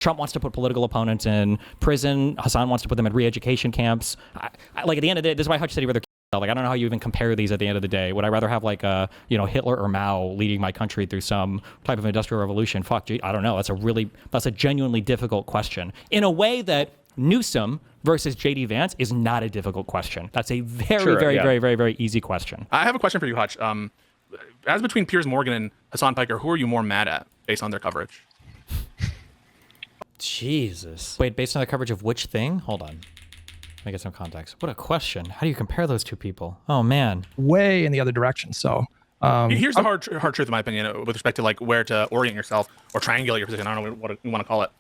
Trump wants to put political opponents in prison. Hasan wants to put them in re-education camps. Like at the end of the day, this is why Hutch said he'd rather like, I don't know how you even compare these at the end of the day. Would I rather have like a, Hitler or Mao leading my country through some type of industrial revolution? Fuck, gee, I don't know. That's a genuinely difficult question in a way that Newsom versus JD Vance is not a difficult question. That's a very easy question. I have a question for you, Hutch. As between Piers Morgan and Hasan Piker, who are you more mad at based on their coverage? Jesus. Wait, based on the coverage of which thing? Hold on. Let me get some context. What a question. How do you compare those two people? Oh, man. Way in the other direction. So here's the hard truth, in my opinion, with respect to like where to orient yourself or triangulate your position. I don't know what you want to call it.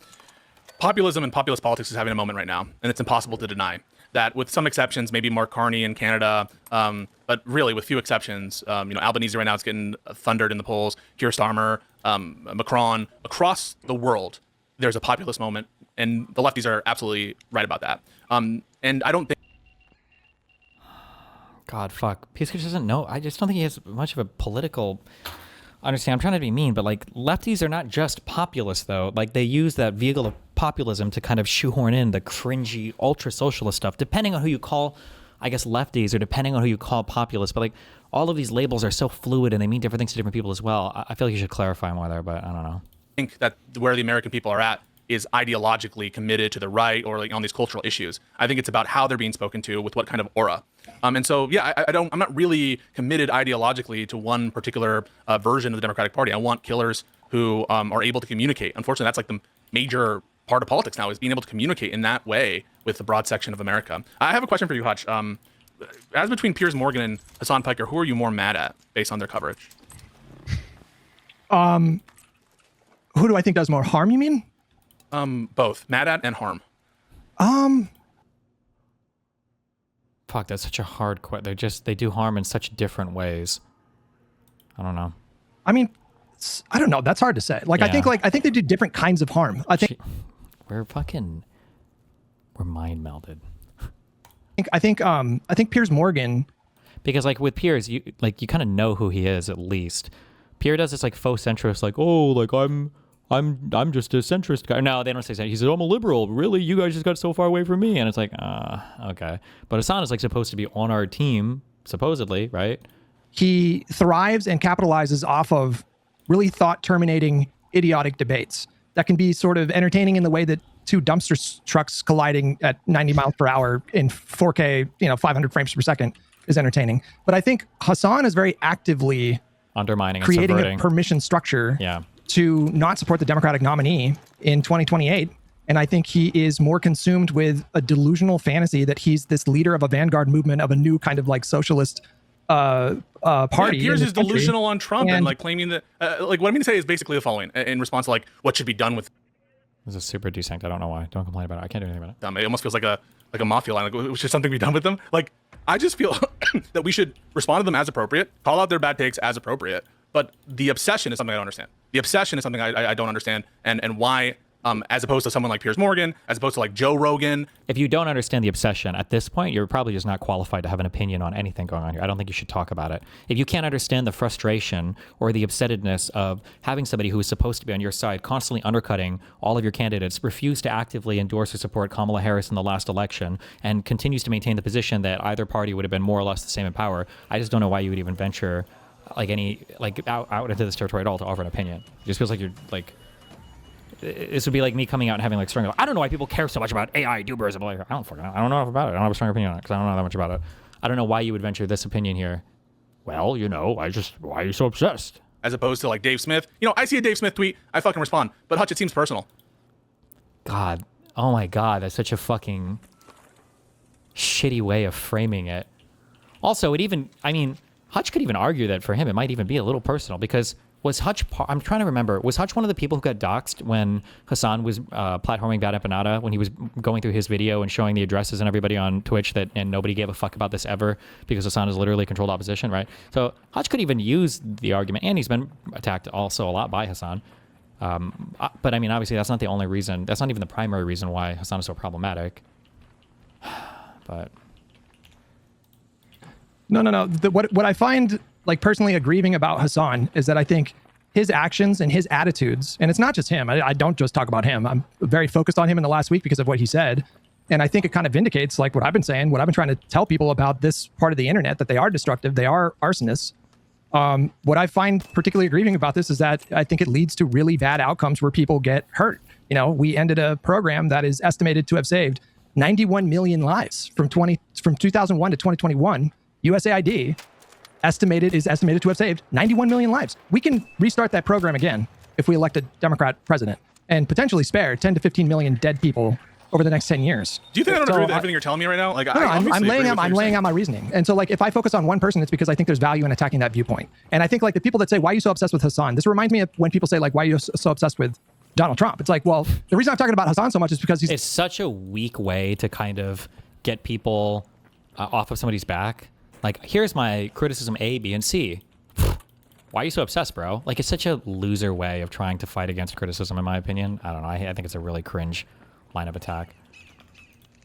Populism and populist politics is having a moment right now, and it's impossible to deny that, with some exceptions, maybe Mark Carney in Canada, but really with few exceptions, Albanese right now is getting thundered in the polls, Keir Starmer, Macron, across the world, there's a populist moment, and the lefties are absolutely right about that. And I don't think... God, fuck. Piers doesn't know. I just don't think he has much of a political... understand, I'm trying to be mean, but like lefties are not just populists though. Like they use that vehicle of populism to kind of shoehorn in the cringy ultra socialist stuff, depending on who you call, I guess, lefties, or depending on who you call populists. But like all of these labels are so fluid and they mean different things to different people as well. I feel like you should clarify more there, but I don't know. I think that where the American people are at is ideologically committed to the right, or like on these cultural issues. I think it's about how they're being spoken to with what kind of aura. And so, yeah, I'm not really committed ideologically to one particular version of the Democratic Party. I want killers who are able to communicate. Unfortunately, that's like the major part of politics now, is being able to communicate in that way with the broad section of America. I have a question for you, Hutch. As between Piers Morgan and Hasan Piker, who are you more mad at based on their coverage? Who do I think does more harm, you mean? Both. Mad at and harm. Fuck, that's such a hard question. They do harm in such different ways. I don't know. I mean, I don't know. That's hard to say. Like, yeah. I think they do different kinds of harm. I think we're mind melded. I think Piers Morgan, because like with Piers, you kind of know who he is at least. Piers does this like faux centrist, like, oh, like I'm just a centrist guy. No, they don't say that. He says, I'm a liberal. Really? You guys just got so far away from me. And it's like, okay. But Hasan is like supposed to be on our team, supposedly, right? He thrives and capitalizes off of really thought-terminating, idiotic debates that can be sort of entertaining in the way that two dumpster trucks colliding at 90 miles per hour in 4K, 500 frames per second is entertaining. But I think Hasan is very actively undermining, creating and a permission structure. Yeah. To not support the Democratic nominee in 2028. And I think he is more consumed with a delusional fantasy that he's this leader of a vanguard movement of a new kind of like socialist party. Yeah, Piers is delusional on Trump and like claiming that, like what I'm going to say is basically the following in response to like what should be done with. This is super desanct. I don't know why. Don't complain about it. I can't do anything about it. It almost feels like a mafia line. Like, should something be done with them? Like, I just feel that we should respond to them as appropriate, call out their bad takes as appropriate. But the obsession is something I don't understand. The obsession is something I don't understand, and why, as opposed to someone like Piers Morgan, as opposed to like Joe Rogan. If you don't understand the obsession at this point, you're probably just not qualified to have an opinion on anything going on here. I don't think you should talk about it. If you can't understand the frustration or the upsettedness of having somebody who is supposed to be on your side constantly undercutting all of your candidates, refuse to actively endorse or support Kamala Harris in the last election, and continues to maintain the position that either party would have been more or less the same in power, I just don't know why you would even venture out into this territory at all to offer an opinion. It just feels like you're like, this would be like me coming out and having like strong, I don't know why people care so much about AI doobers. I don't fucking know. I don't know enough about it. I don't have a strong opinion on it because I don't know that much about it. I don't know why you would venture this opinion here. Well, why are you so obsessed? As opposed to like Dave Smith. I see a Dave Smith tweet, I fucking respond. But Hutch, it seems personal. God. Oh my God. That's such a fucking shitty way of framing it. Also, Hutch could even argue that for him, it might even be a little personal, because was Hutch, I'm trying to remember, was Hutch one of the people who got doxxed when Hasan was platforming Bad Empanada, when he was going through his video and showing the addresses and everybody on Twitch and nobody gave a fuck about this ever because Hasan is literally controlled opposition, right? So Hutch could even use the argument, and he's been attacked also a lot by Hasan. But obviously that's not the only reason, that's not even the primary reason why Hasan is so problematic. But... No. What I find like personally aggrieving about Hasan is that I think his actions and his attitudes, and it's not just him. I don't just talk about him. I'm very focused on him in the last week because of what he said. And I think it kind of vindicates like what I've been saying, what I've been trying to tell people about this part of the internet, that they are destructive, they are arsonists. What I find particularly grieving about this is that I think it leads to really bad outcomes where people get hurt. You know, we ended a program that is estimated to have saved 91 million lives from 2001 to 2021. USAID is estimated to have saved 91 million lives. We can restart that program again if we elect a Democrat president and potentially spare 10 to 15 million dead people over the next 10 years. Do you think I don't agree with everything you're telling me right now? Like, I'm laying out my reasoning. And so like, if I focus on one person, it's because I think there's value in attacking that viewpoint. And I think like the people that say, why are you so obsessed with Hasan? This reminds me of when people say like, why are you so obsessed with Donald Trump? It's like, well, the reason I'm talking about Hasan so much is because it's such a weak way to kind of get people off of somebody's back. Like, here's my criticism A, B, and C. Why are you so obsessed, bro? Like, it's such a loser way of trying to fight against criticism, in my opinion. I don't know. I think it's a really cringe line of attack.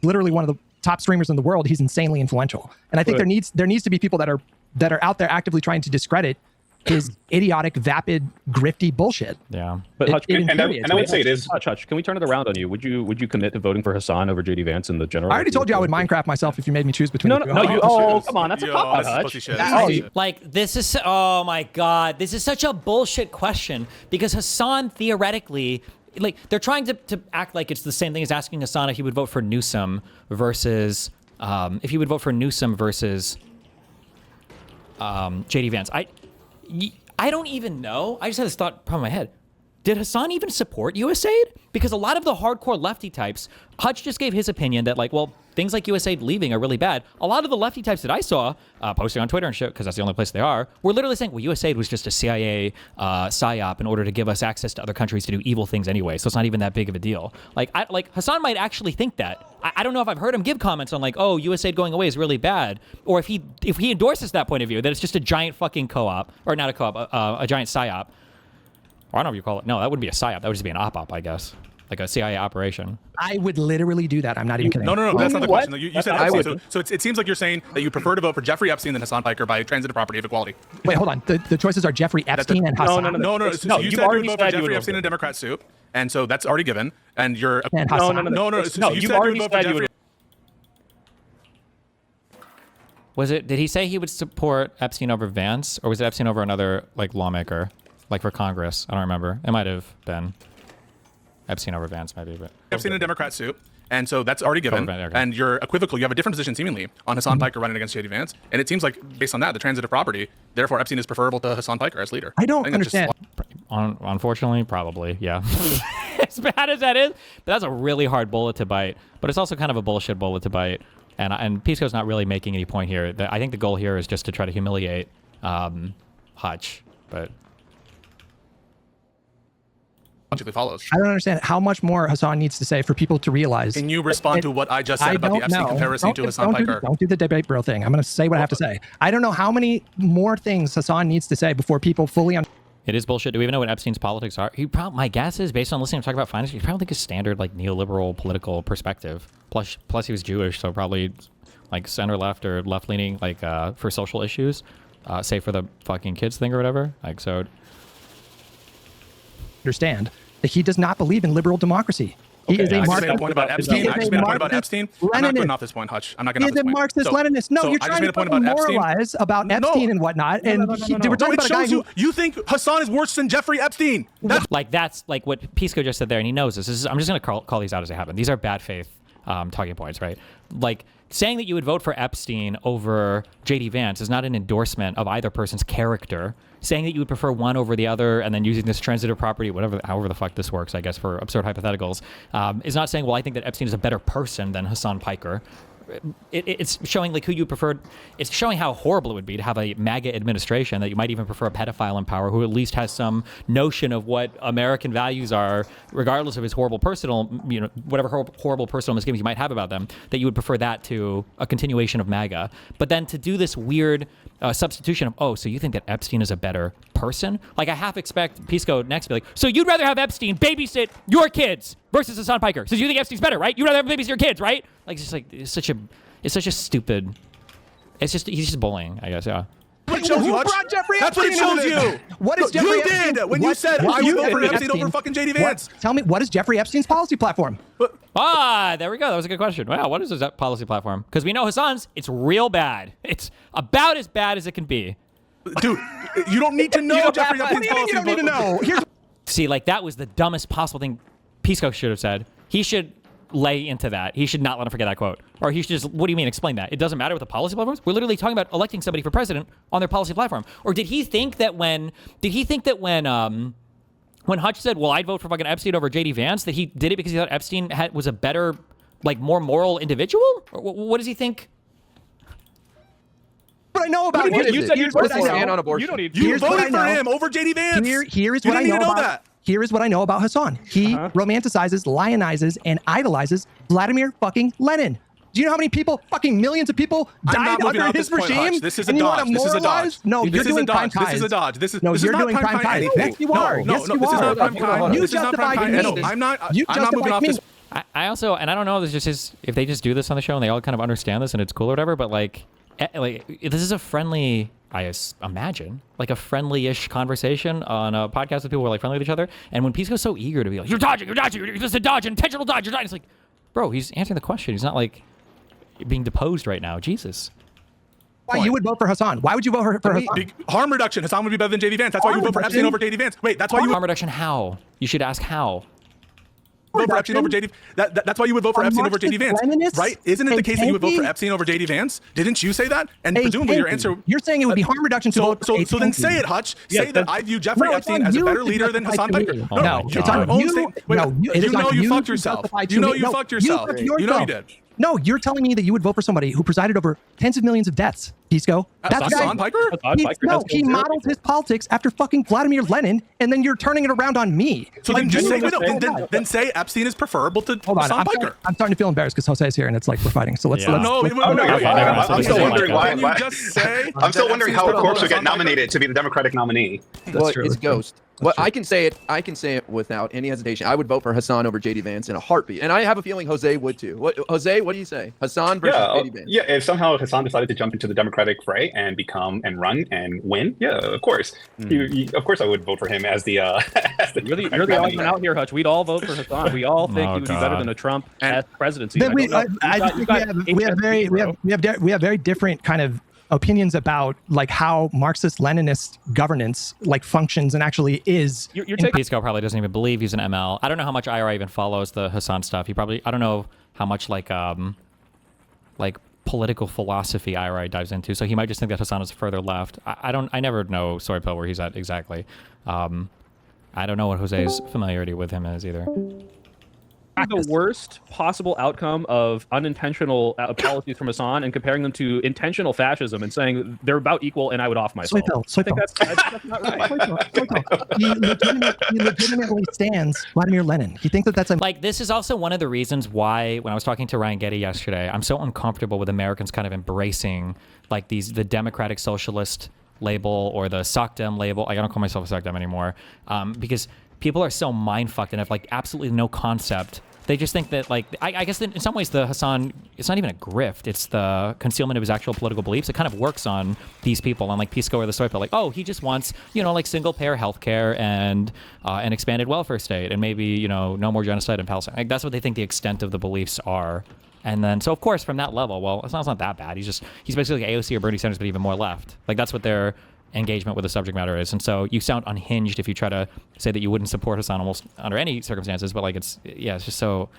Literally one of the top streamers in the world. He's insanely influential. And I think there needs to be people that are out there actively trying to discredit his idiotic, vapid, grifty bullshit. Yeah. But Hutch, and I would say it is, Hutch, can we turn it around on you? Would you commit to voting for Hasan over JD Vance in the general? I already told you I would Minecraft myself if you made me choose between No, the two. no, come on, that's a cop out, Hutch. Like, this is, oh my God, this is such a bullshit question because Hasan theoretically, like, they're trying to act like it's the same thing as asking Hasan if he would vote for Newsom versus, JD Vance. I don't even know. I just had this thought pop in my head. Did Hasan even support USAID? Because a lot of the hardcore lefty types, Hutch just gave his opinion that like, well, things like USAID leaving are really bad. A lot of the lefty types that I saw posting on Twitter and shit, because that's the only place they are, were literally saying, well, USAID was just a CIA psyop in order to give us access to other countries to do evil things anyway. So it's not even that big of a deal. Like Hasan might actually think that. I don't know if I've heard him give comments on like, oh, USAID going away is really bad, or if he endorses that point of view, that it's just a giant fucking co-op, or not a co-op, a giant psyop. Or I don't know what you call it. No, that wouldn't be a psyop. That would just be an op-op, I guess. Like a CIA operation. I would literally do that. I'm not even kidding. No, that's not the question. You said I Epstein. So it seems like you're saying that you prefer to vote for Jeffrey Epstein than Hasan Piker by transitive property of equality. Wait, hold on. The choices are Jeffrey Epstein and Hasan. No. So you said you would vote for Jeffrey Epstein in a Democrat suit, and so that's already given. And you're no. So you said you would vote for Jeffrey. Did he say he would support Epstein over Vance, or was it Epstein over another like lawmaker, like for Congress? I don't remember. It might have been Epstein over Vance, maybe. But Epstein in a Democrat suit, and so that's already given. Okay. And you're equivocal. You have a different position seemingly on Hasan Piker running against JD Vance, and it seems like based on that, the transitive property, therefore Epstein is preferable to Hasan Piker as leader. I don't understand. Unfortunately, probably, yeah. As bad as that is, but that's a really hard bullet to bite. But it's also kind of a bullshit bullet to bite. And Pisco's not really making any point here. I think the goal here is just to try to humiliate Hutch, but logically follows. I don't understand how much more Hasan needs to say for people to realize. Can you respond to what I just said about the Epstein comparison to Hasan Piker? Don't do the debate bro thing. I'm going to say what I have to say. I don't know how many more things Hasan needs to say before people fully understand. It is bullshit. Do we even know what Epstein's politics are? My guess is, based on listening to talk about finance, he probably think a standard like neoliberal political perspective. Plus he was Jewish, so probably like center left or left leaning, like for social issues, say for the fucking kids thing or whatever. Like so. Understand that he does not believe in liberal democracy. He is a Marxist. I just made a point about Epstein. I'm not going off this point, Hutch. I'm not going off this point. He is a Marxist-Leninist. No, you're trying to moralize about Epstein and whatnot. And we're talking about a guy who... You think Hasan is worse than Jeffrey Epstein. That's like what Pisco just said there, and he knows this. I'm just going to call these out as they happen. These are bad faith talking points, right? Like, saying that you would vote for Epstein over JD Vance is not an endorsement of either person's character. Saying that you would prefer one over the other and then using this transitive property, however the fuck this works, I guess, for absurd hypotheticals, is not saying, well, I think that Epstein is a better person than Hasan Piker. It's showing like who you preferred. It's showing how horrible it would be to have a MAGA administration that you might even prefer a pedophile in power who at least has some notion of what American values are, regardless of his horrible personal, whatever horrible personal misgivings you might have about them, that you would prefer that to a continuation of MAGA. But then to do this weird substitution of, so you think that Epstein is a better person? Like, I half expect Pisco next to be like, so you'd rather have Epstein babysit your kids versus Hasan Piker. So you think Epstein's better, right? You'd rather have babysit your kids, right? Like, it's just like, it's such a stupid, he's just bullying, I guess, yeah. What it shows you, Who Hutch. brought Jeffrey That's what it Epstein shows into you. this? What is Jeffrey You Epstein? did when you said I would vote for Epstein over fucking JD Vance. Tell me, what is Jeffrey Epstein's policy platform? There we go. That was a good question. Wow, what is his policy platform? Because we know Hasan's, it's real bad. It's about as bad as it can be. Dude, you don't need to know Jeffrey What do Epstein's you mean you don't need to know? Here's See, like, that was the dumbest possible thing Pisco should have said. He should lay into that. He should not let him forget that quote. Or he should just, what do you mean, explain that? It doesn't matter what the policy platform is? We're literally talking about electing somebody for president on their policy platform. Or did he think that when Hutch said, well, I'd vote for fucking Epstein over JD Vance, that he did it because he thought Epstein was a better, like, more moral individual? Or what does he think? what I know about You him. said you Here's what I stand know. on abortion. You don't need. You Here's what voted I for know. him over JD Vance. Here is You what I didn't know need to about. that. Here is what I know about Hasan. He romanticizes, lionizes, and idolizes Vladimir fucking Lenin. Do you know how many people, fucking millions of people, I'm not died moving under off his this point, regime? Hutch. This is a and you dodge. wanna This is a moralize? dodge. No, This you're is a doing prime dodge. This is a time. dodge. This is No, this you're is not doing prime prime time time. anything. Yes, you are. No, Yes, no, you this is are. not prime time. You This is not prime justified time. me. No, I'm not. You I'm not moving justified off me. this. I also, and I don't know, this just is, if they just do this on the show and they all kind of understand this and it's cool or whatever, but like this is a friendly, imagine, like a friendly-ish conversation on a podcast with people who are like friendly with each other. And when Pisco's so eager to be like, you're dodging, this is a dodge, intentional dodge, you're dodging. It's like, bro, he's answering the question. He's not like being deposed right now. Jesus. Why you would vote for Hasan? Why would you vote for Hasan? Harm reduction. Hasan would be better than JD Vance. That's why you would vote for Epstein over JD Vance. Wait, that's why you would Harm reduction, how? You should ask how. vote for Epstein over JD. That's why you would vote for Epstein over JD Vance, right? Isn't it the case that you would vote for Epstein over JD Vance? Didn't you say that? And presumably your answer. You're saying it would be harm reduction to vote. So then say it, Hutch. Say that I view Jeffrey Epstein as a better leader than Hasan Piker. No, it's on you. You know you fucked yourself. You know you fucked yourself. You know you did. No, you're telling me that you would vote for somebody who presided over tens of millions of deaths, Pisco. That's Hasan Piker? He modeled his politics after fucking Vladimir Lenin, and then you're turning it around on me. So then just say, then say Epstein is preferable to Hasan Piker. I'm starting to feel embarrassed because Jose is here, and it's like we're fighting. So let's. No, I'm still wondering why. Just say. I'm still wondering how a corpse would get nominated to be the Democratic nominee. Well, it's Ghost. Well, I can say it without any hesitation. I would vote for Hasan over JD Vance in a heartbeat, and I have a feeling Jose would too. Jose, what do you say? Hasan versus JD Vance? Yeah, if somehow Hasan decided to jump into the Democratic fray and become and run and win, yeah, of course. Of course, I would vote for him as the. You're the odd one out here, Hutch. We'd all vote for Hasan. We all think he would be better than a Trump presidency. We have very different kind of opinions about like how Marxist-Leninist governance like functions and actually is. You're taking Pisco probably doesn't even believe he's an ML. I don't know how much IRA even follows the Hasan stuff. He probably, I don't know how much like political philosophy IRA dives into. So he might just think that Hasan is further left. I never know TheSoyPill where he's at exactly. I don't know what Jose's familiarity with him is either. The worst possible outcome of unintentional policies from Hasan and comparing them to intentional fascism and saying they're about equal and I would off myself. I think that's not right. He legitimately stands Vladimir Lenin. He thinks that that's a like. This is also one of the reasons why when I was talking to Ryan Getty yesterday, I'm so uncomfortable with Americans kind of embracing like the Democratic Socialist label or the SOCDEM label. I don't call myself a SOCDEM anymore because people are so mind fucked and have like absolutely no concept. They just think that like I guess in some ways the Hasan, it's not even a grift, it's the concealment of his actual political beliefs. It kind of works on these people on like Pisco or TheSoyPill. Like, oh, he just wants, like single payer healthcare and an expanded welfare state and maybe, no more genocide in Palestine. Like that's what they think the extent of the beliefs are. And then, so of course, from that level, well, it's not that bad. He's basically like AOC or Bernie Sanders, but even more left. Like that's what their engagement with the subject matter is. And so you sound unhinged if you try to say that you wouldn't support Hasan almost under any circumstances, but like it's just so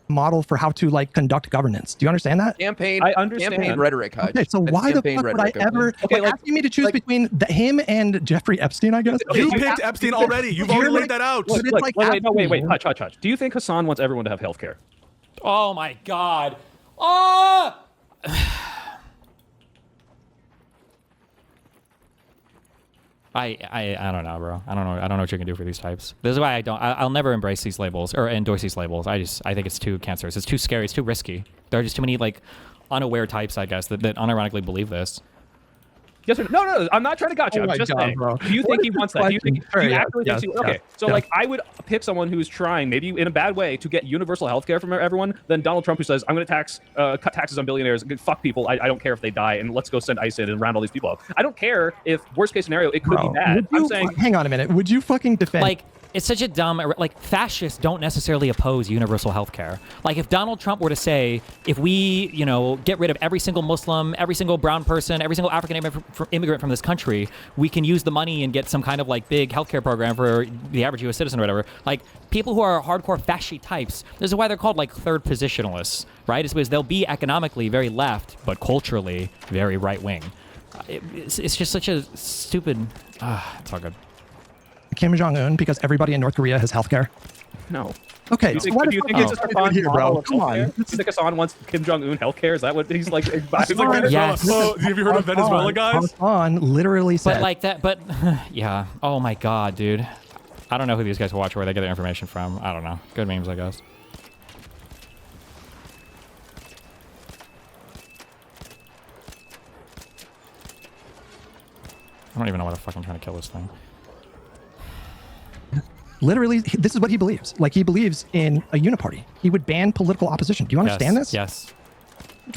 model for how to like conduct governance. Do you understand that? I understand. Campaign rhetoric, Hutch. Okay, so why the fuck would I ever asking me to choose between him and Jeffrey Epstein, I guess? You picked Epstein already. You've already laid that out. Wait, Hutch. Do you think Hasan wants everyone to have health care? Oh my God. Oh! I don't know, bro. I don't know what you can do for these types. This is why I'll never embrace these labels or endorse these labels. I think it's too cancerous. It's too scary. It's too risky. There are just too many like unaware types, I guess, that unironically believe this. Yes or no? No, I'm not trying to gotcha. Oh I'm just saying. bro. Do you think he wants that? Do you think? Do you actually think? Okay, yes, so like I would pick someone who's trying, maybe in a bad way, to get universal healthcare from everyone, than Donald Trump, who says, "I'm going to cut taxes on billionaires, fuck people. I don't care if they die, and let's go send ICE in and round all these people up." I don't care if worst case scenario it could be bad. I'm saying, hang on a minute. Would you fucking defend? Like, it's such a dumb, like, fascists don't necessarily oppose universal health care. Like, if Donald Trump were to say, if we, get rid of every single Muslim, every single brown person, every single African immigrant from this country, we can use the money and get some kind of, like, big healthcare program for the average U.S. citizen or whatever. Like, people who are hardcore fascist types, this is why they're called, like, third positionalists, right? It's because they'll be economically very left, but culturally very right-wing. It's just such a stupid... it's all good. Kim Jong-un because everybody in North Korea has healthcare? no. Okay, Do so you think it's just a fun here, model bro? of Come healthcare? on. Do you think Hasan wants Kim Jong-un healthcare? Is that what he's like? It's like Venezuela. Yes. Oh, have you heard of Venezuela, guys? Hasan literally said. But like that, but yeah. Oh my God, dude. I don't know who these guys watch or where they get their information from. I don't know. Good memes, I guess. I don't even know why the fuck I'm trying to kill this thing. Literally, this is what he believes. Like, he believes in a uniparty. He would ban political opposition. Do you understand this? Yes.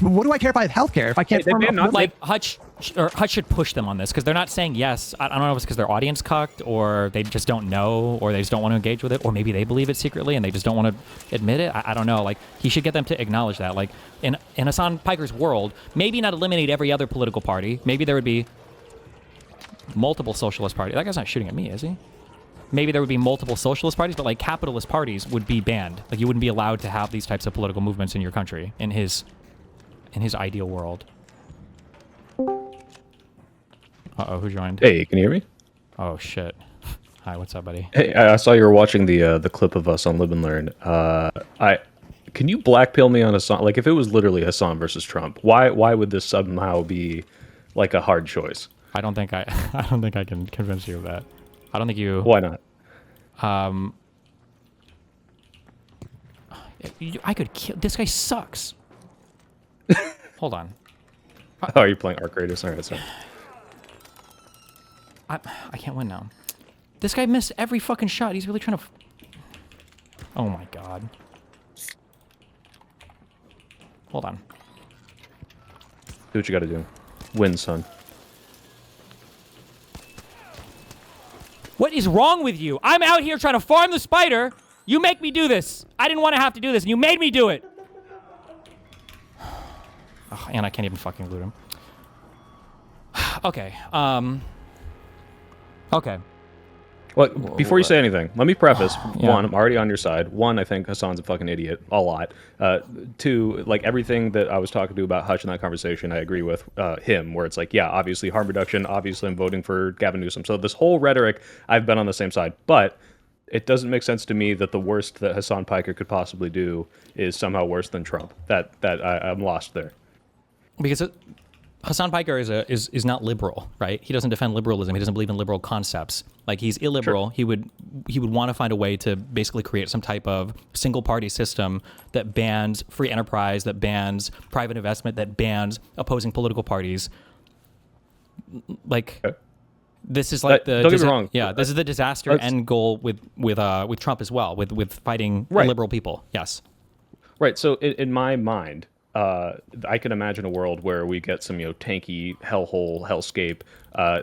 What do I care if I have healthcare if I can't? They ban not Like Hutch should push them on this because they're not saying yes. I don't know if it's because their audience cucked or they just don't know or they just don't want to engage with it or maybe they believe it secretly and they just don't want to admit it. I don't know. Like, he should get them to acknowledge that. Like, in Hasan Piker's world, maybe not eliminate every other political party. Maybe there would be multiple socialist parties. That guy's not shooting at me, is he? Maybe there would be multiple socialist parties, but like capitalist parties would be banned. Like, you wouldn't be allowed to have these types of political movements in your country in his ideal world. Uh-oh, who joined? Hey, can you hear me? Oh, shit. Hi, what's up, buddy? Hey, I saw you were watching the clip of us on Live and Learn. Can you blackpill me on Hasan? Like, if it was literally Hasan versus Trump, why would this somehow be like a hard choice? I don't think I can convince you of that. I don't think you... Why not? I could kill... This guy sucks. Hold on. Oh, you're playing Arc Raiders? All right, sorry. I can't win now. This guy missed every fucking shot. He's really trying to... Oh my God. Hold on. Do what you gotta do. Win, son. What is wrong with you? I'm out here trying to farm the spider. You make me do this. I didn't want to have to do this, and you made me do it. Oh, and I can't even fucking loot him. Okay. Okay. Well, before you say anything, let me preface. Yeah. One, I'm already on your side. One, I think Hasan's a fucking idiot. A lot. Two, like everything that I was talking to about Hutch in that conversation, I agree with him, where it's like, yeah, obviously harm reduction, obviously I'm voting for Gavin Newsom. So this whole rhetoric, I've been on the same side. But it doesn't make sense to me that the worst that Hasan Piker could possibly do is somehow worse than Trump. I'm lost there. Because Hasan Piker is not liberal, right? He doesn't defend liberalism. He doesn't believe in liberal concepts. Like, he's illiberal. Sure. He would want to find a way to basically create some type of single party system that bans free enterprise, that bans private investment, that bans opposing political parties. Like, this is like don't get me wrong. Yeah, this is the disaster end goal with Trump as well, with fighting liberal people. Yes. Right. So in my mind, I can imagine a world where we get some, tanky hellhole, hellscape.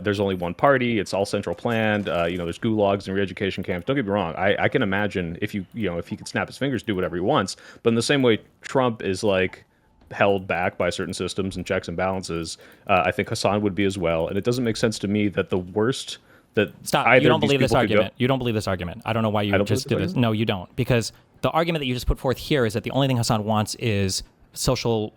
There's only one party. It's all central planned. There's gulags and re-education camps. Don't get me wrong. I can imagine if if he could snap his fingers, do whatever he wants. But in the same way, Trump is like held back by certain systems and checks and balances. I think Hasan would be as well. And it doesn't make sense to me that the worst that stop. You don't believe this argument. You don't believe this argument. I don't know why you just did this. No, you don't. Because the argument that you just put forth here is that the only thing Hasan wants is social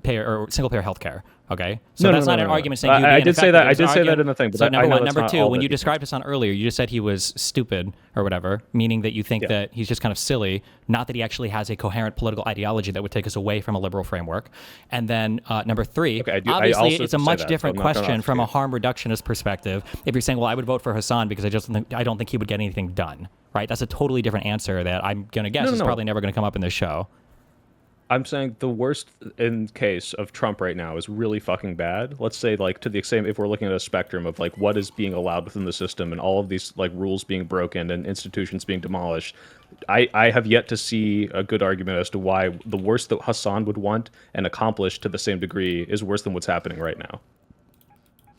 payer or single payer healthcare. Okay, so that's not an argument saying you. I did say that. I did say that in the thing. But so number one, number two, when you described described Hasan earlier, you just said he was stupid or whatever, meaning that you think that he's just kind of silly, not that he actually has a coherent political ideology that would take us away from a liberal framework. And then number three, obviously, it's a much different question from a harm reductionist perspective. If you're saying, well, I would vote for Hasan because I don't think he would get anything done. Right? That's a totally different answer that I'm gonna guess is probably never gonna come up in this show. I'm saying the worst in case of Trump right now is really fucking bad. Let's say, like, to the extent, if we're looking at a spectrum of like what is being allowed within the system and all of these like rules being broken and institutions being demolished, I have yet to see a good argument as to why the worst that Hasan would want and accomplish to the same degree is worse than what's happening right now.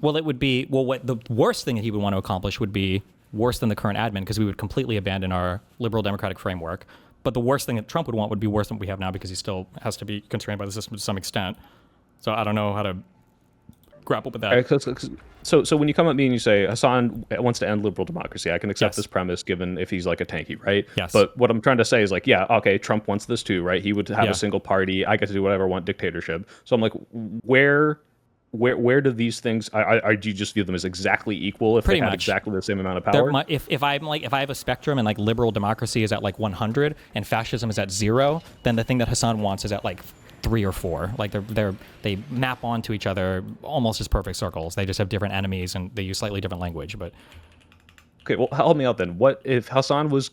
Well, it would be, well, what the worst thing that he would want to accomplish would be worse than the current admin, because we would completely abandon our liberal democratic framework. But the worst thing that Trump would want would be worse than what we have now, because he still has to be constrained by the system to some extent. So I don't know how to grapple with that. So when you come at me and you say Hasan wants to end liberal democracy, I can accept Yes. this premise given if he's like a tanky, right? Yes. But what I'm trying to say is like, yeah, okay, Trump wants this too, right? He would have Yeah. a single party. I get to do whatever I want, dictatorship. So I'm like, where do these things? Do you just view them as exactly equal if Pretty they have much. exactly the same amount of power? If I have a spectrum and like liberal democracy is at like 100 and fascism is at 0, then the thing that Hasan wants is at like 3 or 4. Like they map onto each other almost as perfect circles. They just have different enemies and they use slightly different language. But Okay, well, help me out then. What if Hasan was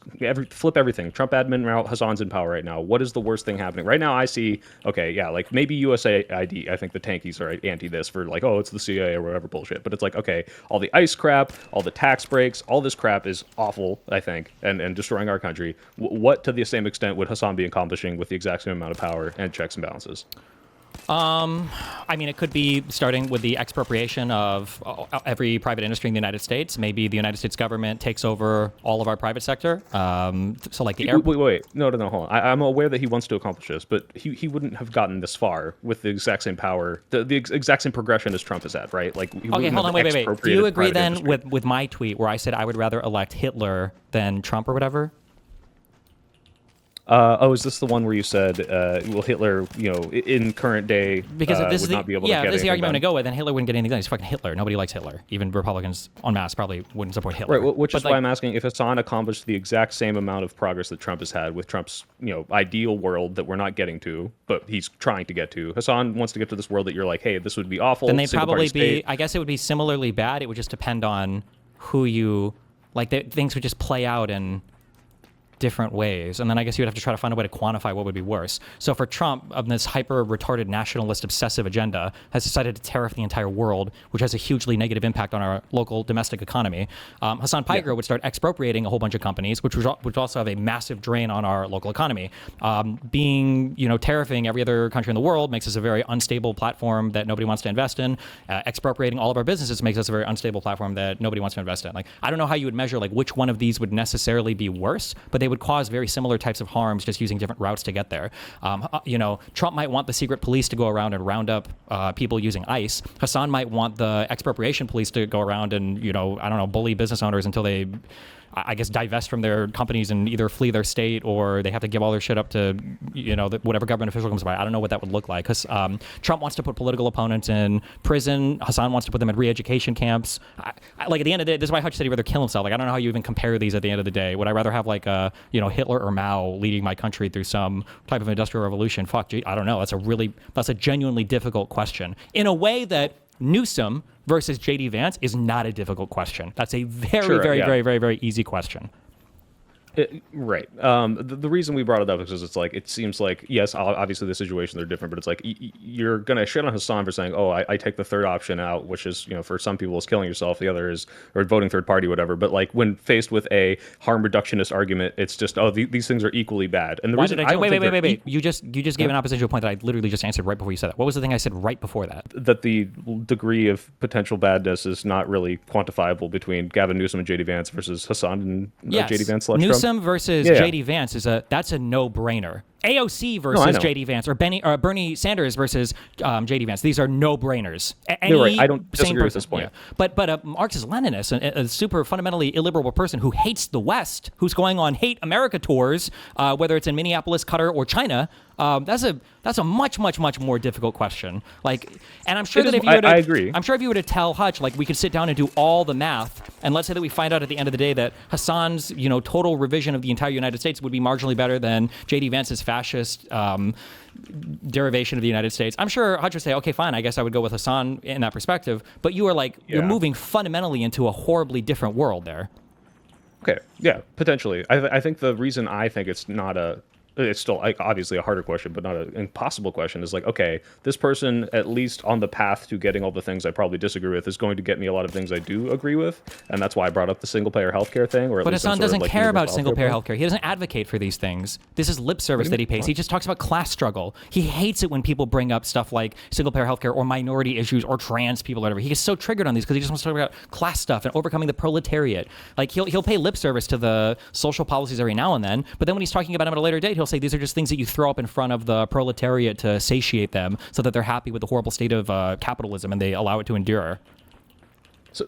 flip everything? Trump admin route, Hasan's in power right now. What is the worst thing happening right now? I see. Okay, yeah, like maybe USAID. I think the tankies are anti this for like, oh, it's the CIA or whatever bullshit. But it's like, okay, all the ICE crap, all the tax breaks, all this crap is awful. I think, and destroying our country. What to the same extent would Hasan be accomplishing with the exact same amount of power and checks and balances? I mean, it could be starting with the expropriation of every private industry in the United States. Maybe the United States government takes over all of our private sector. So like the air. Wait. No, hold on. I'm aware that he wants to accomplish this, but he wouldn't have gotten this far with the exact same power, the exact same progression as Trump has had, right? Like, Okay, hold on, wait. Do you agree then with my tweet where I said I would rather elect Hitler than Trump or whatever? Is this the one where you said, well, Hitler, in current day, Because if this is would not be able to get this is the anything argument I'm done? going to go with, and Hitler wouldn't get anything done. He's fucking Hitler. Nobody likes Hitler. Even Republicans en masse probably wouldn't support Hitler. Right, which But is why I'm asking if Hasan accomplished the exact same amount of progress that Trump has had with Trump's, ideal world that we're not getting to, but he's trying to get to. Hasan wants to get to this world that you're like, hey, this would be awful. Then they'd single probably party be, state. I guess it would be similarly bad. It would just depend on who you, like things would just play out in different ways. And then I guess you would have to try to find a way to quantify what would be worse. So for Trump, of this hyper retarded nationalist obsessive agenda, has decided to tariff the entire world, which has a hugely negative impact on our local domestic economy. Hasan Piker would start expropriating a whole bunch of companies, which would also have a massive drain on our local economy. Tariffing every other country in the world makes us a very unstable platform that nobody wants to invest in. Expropriating all of our businesses makes us a very unstable platform that nobody wants to invest in. Like, I don't know how you would measure like which one of these would necessarily be worse, but they would cause very similar types of harms just using different routes to get there. Trump might want the secret police to go around and round up people using ICE. Hasan might want the expropriation police to go around and, bully business owners until they, I guess, divest from their companies and either flee their state or they have to give all their shit up to, whatever government official comes by. I don't know what that would look like. Because Trump wants to put political opponents in prison. Hasan wants to put them in re-education camps. Like, at the end of the day, this is why Hutch said he'd rather kill himself. Like, I don't know how you even compare these at the end of the day. Would I rather have, like, Hitler or Mao leading my country through some type of industrial revolution? Fuck, gee, I don't know. That's a genuinely difficult question. In a way that Newsom versus JD Vance is not a difficult question. That's a very easy question. Right. The reason we brought it up is because it's like, it seems like, yes, obviously the situations are different, but it's like you're going to shit on Hasan for saying, oh, I take the third option out, which is, for some people is killing yourself. The other is, or voting third party, whatever. But like when faced with a harm reductionist argument, it's just, oh, these things are equally bad. And the reason wait. You just gave an opposition to a point that I literally just answered right before you said that. What was the thing I said right before that? That the degree of potential badness is not really quantifiable between Gavin Newsom and JD Vance versus Hasan and JD Vance / Trump. Newsom versus JD Vance that's a no-brainer. AOC versus JD Vance or Bernie Sanders versus JD Vance. These are no-brainers. You're right. I don't disagree with this point. Yeah. But a Marxist-Leninist, a super fundamentally illiberal person who hates the West, who's going on hate America tours, whether it's in Minneapolis, Qatar, or China, that's a much more difficult question. Like, and I'm sure that if you were to, I agree. I'm sure if you were to tell Hutch, like, we could sit down and do all the math, and let's say that we find out at the end of the day that Hasan's total revision of the entire United States would be marginally better than JD Vance's fascist derivation of the United States. I'm sure Hutch would say, okay, fine, I guess I would go with Hasan in that perspective. But you are like, you're moving fundamentally into a horribly different world there. Okay, yeah, potentially. I think the reason I think it's not a it's still like obviously a harder question, but not an impossible question, is like, okay, this person, at least on the path to getting all the things I probably disagree with, is going to get me a lot of things I do agree with, and that's why I brought up the single-payer healthcare thing. Or at but least Hasan doesn't like care about universal single-payer healthcare. healthcare. He doesn't advocate for these things. This is lip service that he pays. He just talks about class struggle. He hates it when people bring up stuff like single-payer healthcare or minority issues or trans people or whatever. He gets so triggered on these because he just wants to talk about class stuff and overcoming the proletariat. Like he'll pay lip service to the social policies every now and then, but then when he's talking about them at a later date, he'll say these are just things that you throw up in front of the proletariat to satiate them so that they're happy with the horrible state of capitalism and they allow it to endure. So,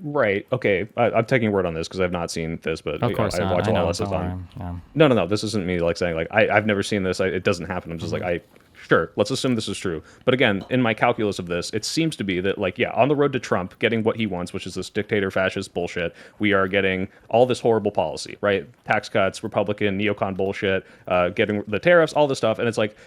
right. Okay. I'm taking your word on this because I've not seen this, but Of course I not. watch I a lot know, of stuff don't on. worry. Yeah. No. This isn't me like saying like I've never seen this. It doesn't happen. I'm just like sure. Let's assume this is true. But again, in my calculus of this, it seems to be that like on the road to Trump getting what he wants, which is this dictator fascist bullshit, we are getting all this horrible policy, right? Tax cuts, Republican neocon bullshit, getting the tariffs, all this stuff, and it's like.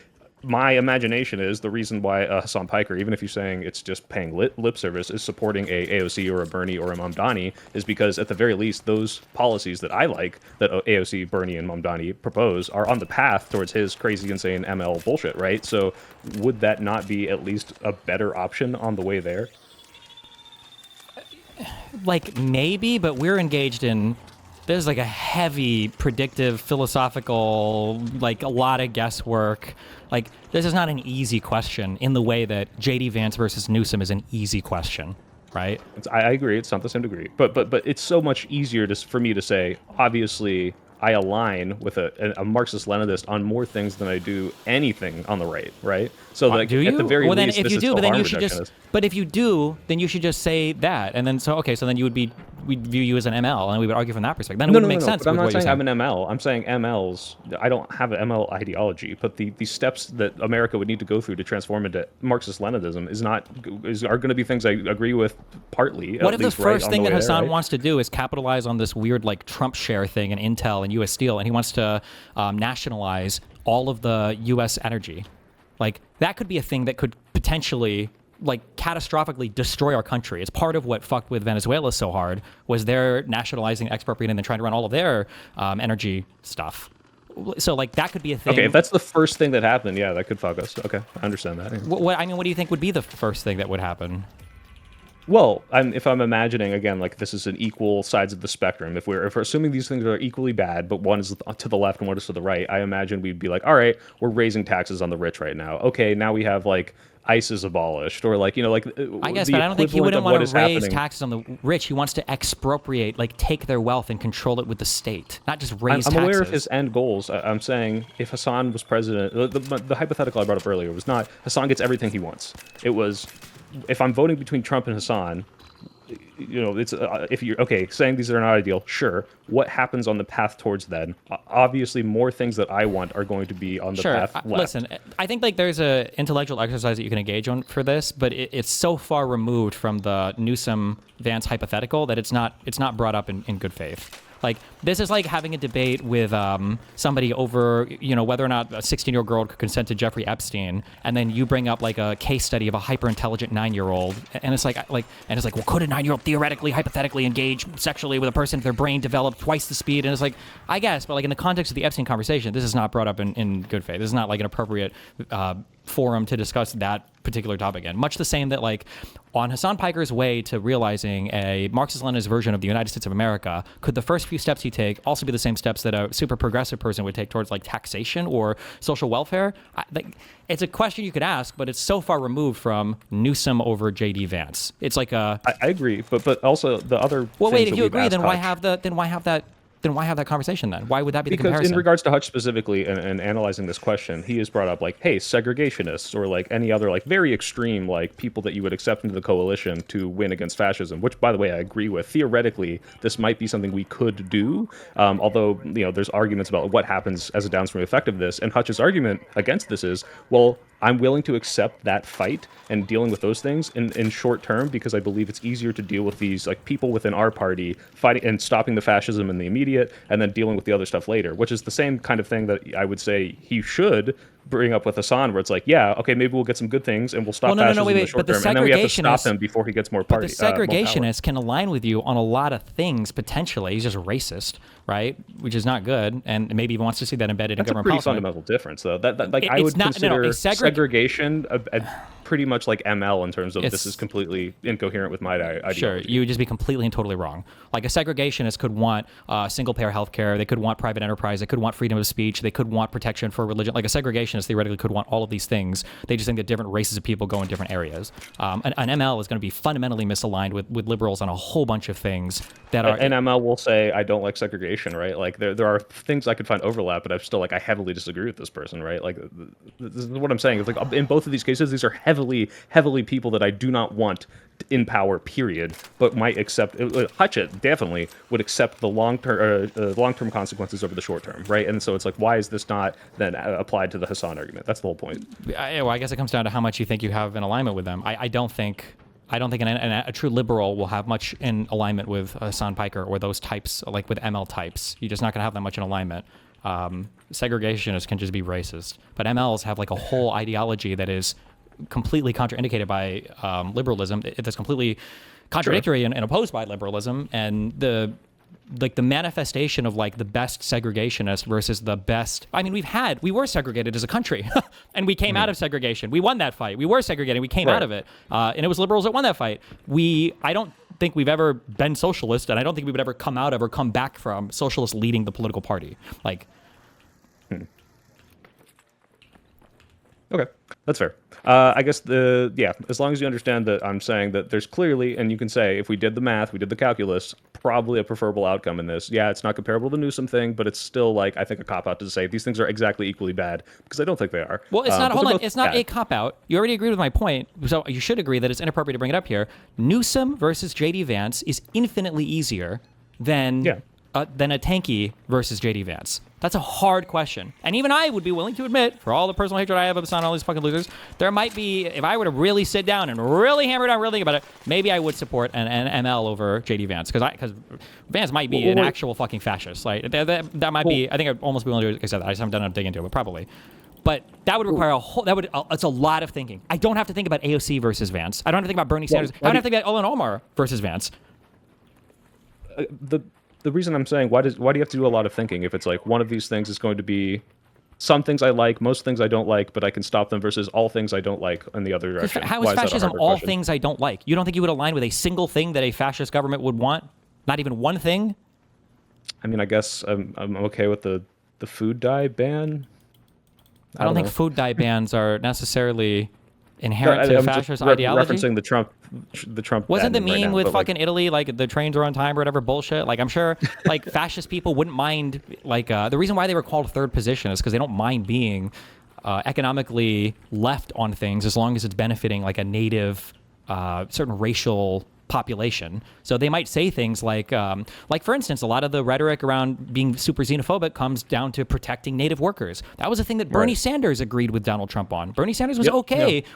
My imagination is the reason why Hasan Piker, even if you're saying it's just paying lip service, is supporting a AOC or a Bernie or a Mamdani, is because at the very least, those policies that I like, that AOC, Bernie, and Mamdani propose, are on the path towards his crazy, insane ML bullshit, right? So would that not be at least a better option on the way there? Like maybe, but we're engaged in. There's like a heavy predictive philosophical, like a lot of guesswork. Like this is not an easy question in the way that JD Vance versus Newsom is an easy question, right? I agree. It's not the same degree, but it's so much easier for me to say, obviously, I align with a Marxist-Leninist on more things than I do anything on the right? So like, do you? at the very well, then least, if this you is do, still but then harm you should just. reductionist. But if you do, then you should just say that, and then so then you would be we'd view you as an ML, and we would argue from that perspective. Then it wouldn't make sense. But I'm with not what you're saying I'm an ML. I'm saying MLs. I don't have an ML ideology, but the steps that America would need to go through to transform into Marxist-Leninism are going to be things I agree with partly. What if the first thing that Hasan right? wants to do is capitalize on this weird like Trump share thing and Intel and U.S. Steel, and he wants to nationalize all of the U.S. energy? Like that could be a thing that could potentially like catastrophically destroy our country. It's part of what fucked with Venezuela so hard was their nationalizing, expropriating, and then trying to run all of their energy stuff. So like that could be a thing. Okay, if that's the first thing that happened, yeah, that could fuck us. Okay, I understand that. What do you think would be the first thing that would happen? Well, if I'm imagining again, like this is an equal sides of the spectrum. If we're assuming these things are equally bad, but one is to the left and one is to the right, I imagine we'd be like, all right, we're raising taxes on the rich right now. Okay, now we have like ICE is abolished, or like I guess, but I don't think he wouldn't want to raise taxes on the rich. He wants to expropriate, like take their wealth and control it with the state, not just raise taxes. I'm aware of his end goals. I'm saying if Hasan was president, the hypothetical I brought up earlier was not Hasan gets everything he wants. It was if I'm voting between Trump and Hasan, it's if you're okay saying these are not ideal, sure. What happens on the path towards then? Obviously, more things that I want are going to be on the path left. Listen, I think like there's a intellectual exercise that you can engage on for this, but it's so far removed from the Newsom Vance hypothetical that it's not brought up in good faith. Like this is like having a debate with somebody over, whether or not a 16-year-old girl could consent to Jeffrey Epstein, and then you bring up like a case study of a hyper-intelligent 9-year-old, and it's like, well, could a 9-year-old theoretically, hypothetically engage sexually with a person if their brain developed twice the speed? And it's like, I guess, but like in the context of the Epstein conversation, this is not brought up in good faith. This is not like an appropriate forum to discuss that particular topic again. Much the same that like on Hasan Piker's way to realizing a Marxist-Leninist version of the United States of America, could the first few steps he take also be the same steps that a super progressive person would take towards like taxation or social welfare? It's a question you could ask, but it's so far removed from Newsom over JD Vance. It's like I agree, but also the other. Well, wait. If you agree, then why have that conversation then? Why would that be the comparison? Because in regards to Hutch specifically and analyzing this question, he has brought up like, hey, segregationists or like any other like very extreme like people that you would accept into the coalition to win against fascism, which by the way, I agree with. Theoretically, this might be something we could do, although, there's arguments about what happens as a downstream effect of this. And Hutch's argument against this is, well, I'm willing to accept that fight and dealing with those things in short term because I believe it's easier to deal with these like people within our party fighting and stopping the fascism in the immediate and then dealing with the other stuff later, which is the same kind of thing that I would say he should bring up with Hasan, where it's like, yeah, okay, maybe we'll get some good things and we'll stop Well, no, fascism wait, in the wait, short but the term, and then we have to stop segregationists- him before he gets more But party. the more power. segregationist can align with you on a lot of things potentially. He's just racist, right? Which is not good, and maybe he wants to see that embedded in That's a government pretty policy. fundamental difference, though. That like I It's would not- no, no, consider segregation a pretty much like ML in terms of It's- this is completely incoherent with my ideology. Sure, you would just be completely and totally wrong. Like a segregationist could want single-payer healthcare. They could want private enterprise. They could want freedom of speech. They could want protection for religion. Like a segregationist theoretically could want all of these things. They just think that different races of people go in different areas. An ML is going to be fundamentally misaligned with liberals on a whole bunch of things that are. And ML will say, I don't like segregation, right? Like there are things I could find overlap, but I'm still like, I heavily disagree with this person, right? Like this is what I'm saying. It's like in both of these cases, these are heavily people that I do not want in power, period, but might accept. Hutchett definitely would accept the long-term consequences over the short term, right? And so it's like, why is this not then applied to the Hasan argument? That's the whole point. Well, I guess it comes down to how much you think you have in alignment with them. I don't think a true liberal will have much in alignment with Hasan Piker or those types, like with ML types. You're just not going to have that much in alignment. Segregationists can just be racist, but MLs have like a whole ideology that is completely contraindicated by liberalism. That's completely contradictory and opposed by liberalism, and the manifestation of like the best segregationist versus the best. I mean, we were segregated as a country, and we came out of segregation. We won that fight. We were segregated. We came out of it, and it was liberals that won that fight. I don't think we've ever been socialist, and I don't think we would ever come out of or come back from socialists leading the political party. Like, okay, that's fair. I guess as long as you understand that I'm saying that there's clearly, and you can say if we did the math, we did the calculus, probably a preferable outcome in this. Yeah, it's not comparable to the Newsom thing, but it's still like I think a cop out to say these things are exactly equally bad because I don't think they are. Well, it's not. But Hold they're on, both it's not bad. a cop out. You already agreed with my point, so you should agree that it's inappropriate to bring it up here. Newsom versus JD Vance is infinitely easier than a tanky versus JD Vance. That's a hard question. And even I would be willing to admit, for all the personal hatred I have of all these fucking losers, there might be, if I were to really sit down and really hammer down, really think about it, maybe I would support an ML over JD Vance. Because Vance might be an actual fucking fascist. Like, that might be, I think I'd almost be willing to do it because I just haven't done enough digging into it, but probably. But that would require it's a lot of thinking. I don't have to think about AOC versus Vance. I don't have to think about Bernie Sanders. I don't have to think about Ilhan Omar versus Vance. The reason I'm saying why do you have to do a lot of thinking if it's like one of these things is going to be some things I like, most things I don't like, but I can stop them versus all things I don't like in the other direction. How Why is that a fascism harder all question? things I don't like? You don't think you would align with a single thing that a fascist government would want? Not even one thing? I mean, I guess I'm okay with the food dye ban. I don't think know. food dye bans are necessarily inherent to I'm fascist just ideology. referencing the Trump Wasn't the ban right meme now, with but, like, fucking Italy, like the trains are on time or whatever bullshit? Like, I'm sure like fascist people wouldn't mind, like the reason why they were called third position is because they don't mind being economically left on things as long as it's benefiting like a native certain racial population. So they might say things like for instance, a lot of the rhetoric around being super xenophobic comes down to protecting native workers. That was a thing that Bernie Sanders agreed with Donald Trump on. Bernie Sanders was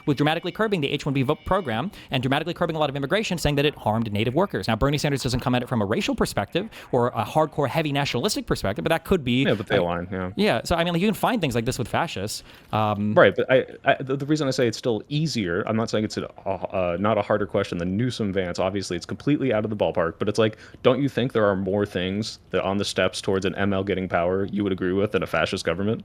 with dramatically curbing the H-1B vote program and dramatically curbing a lot of immigration, saying that it harmed native workers. Now, Bernie Sanders doesn't come at it from a racial perspective or a hardcore, heavy nationalistic perspective, but that could be. Yeah, but they align. Yeah. Yeah. So I mean, like, you can find things like this with fascists. Right, but the reason I say it's still easier, I'm not saying it's not a harder question than Newsom Vance. Obviously, it's completely out of the ballpark, but it's like, don't you think there are more things that on the steps towards an ML getting power you would agree with than a fascist government?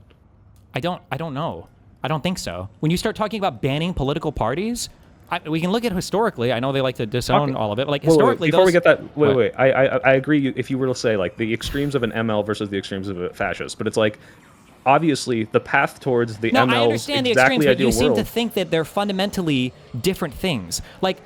I don't know. I don't think so. When you start talking about banning political parties, we can look at historically. I know they like to disown all of it. But like historically, before we get that, I agree. If you were to say like the extremes of an ML versus the extremes of a fascist, but it's like, obviously, the path towards the ML's I understand the exactly extremes, but you ideal seem world. to think that they're fundamentally different things. Like,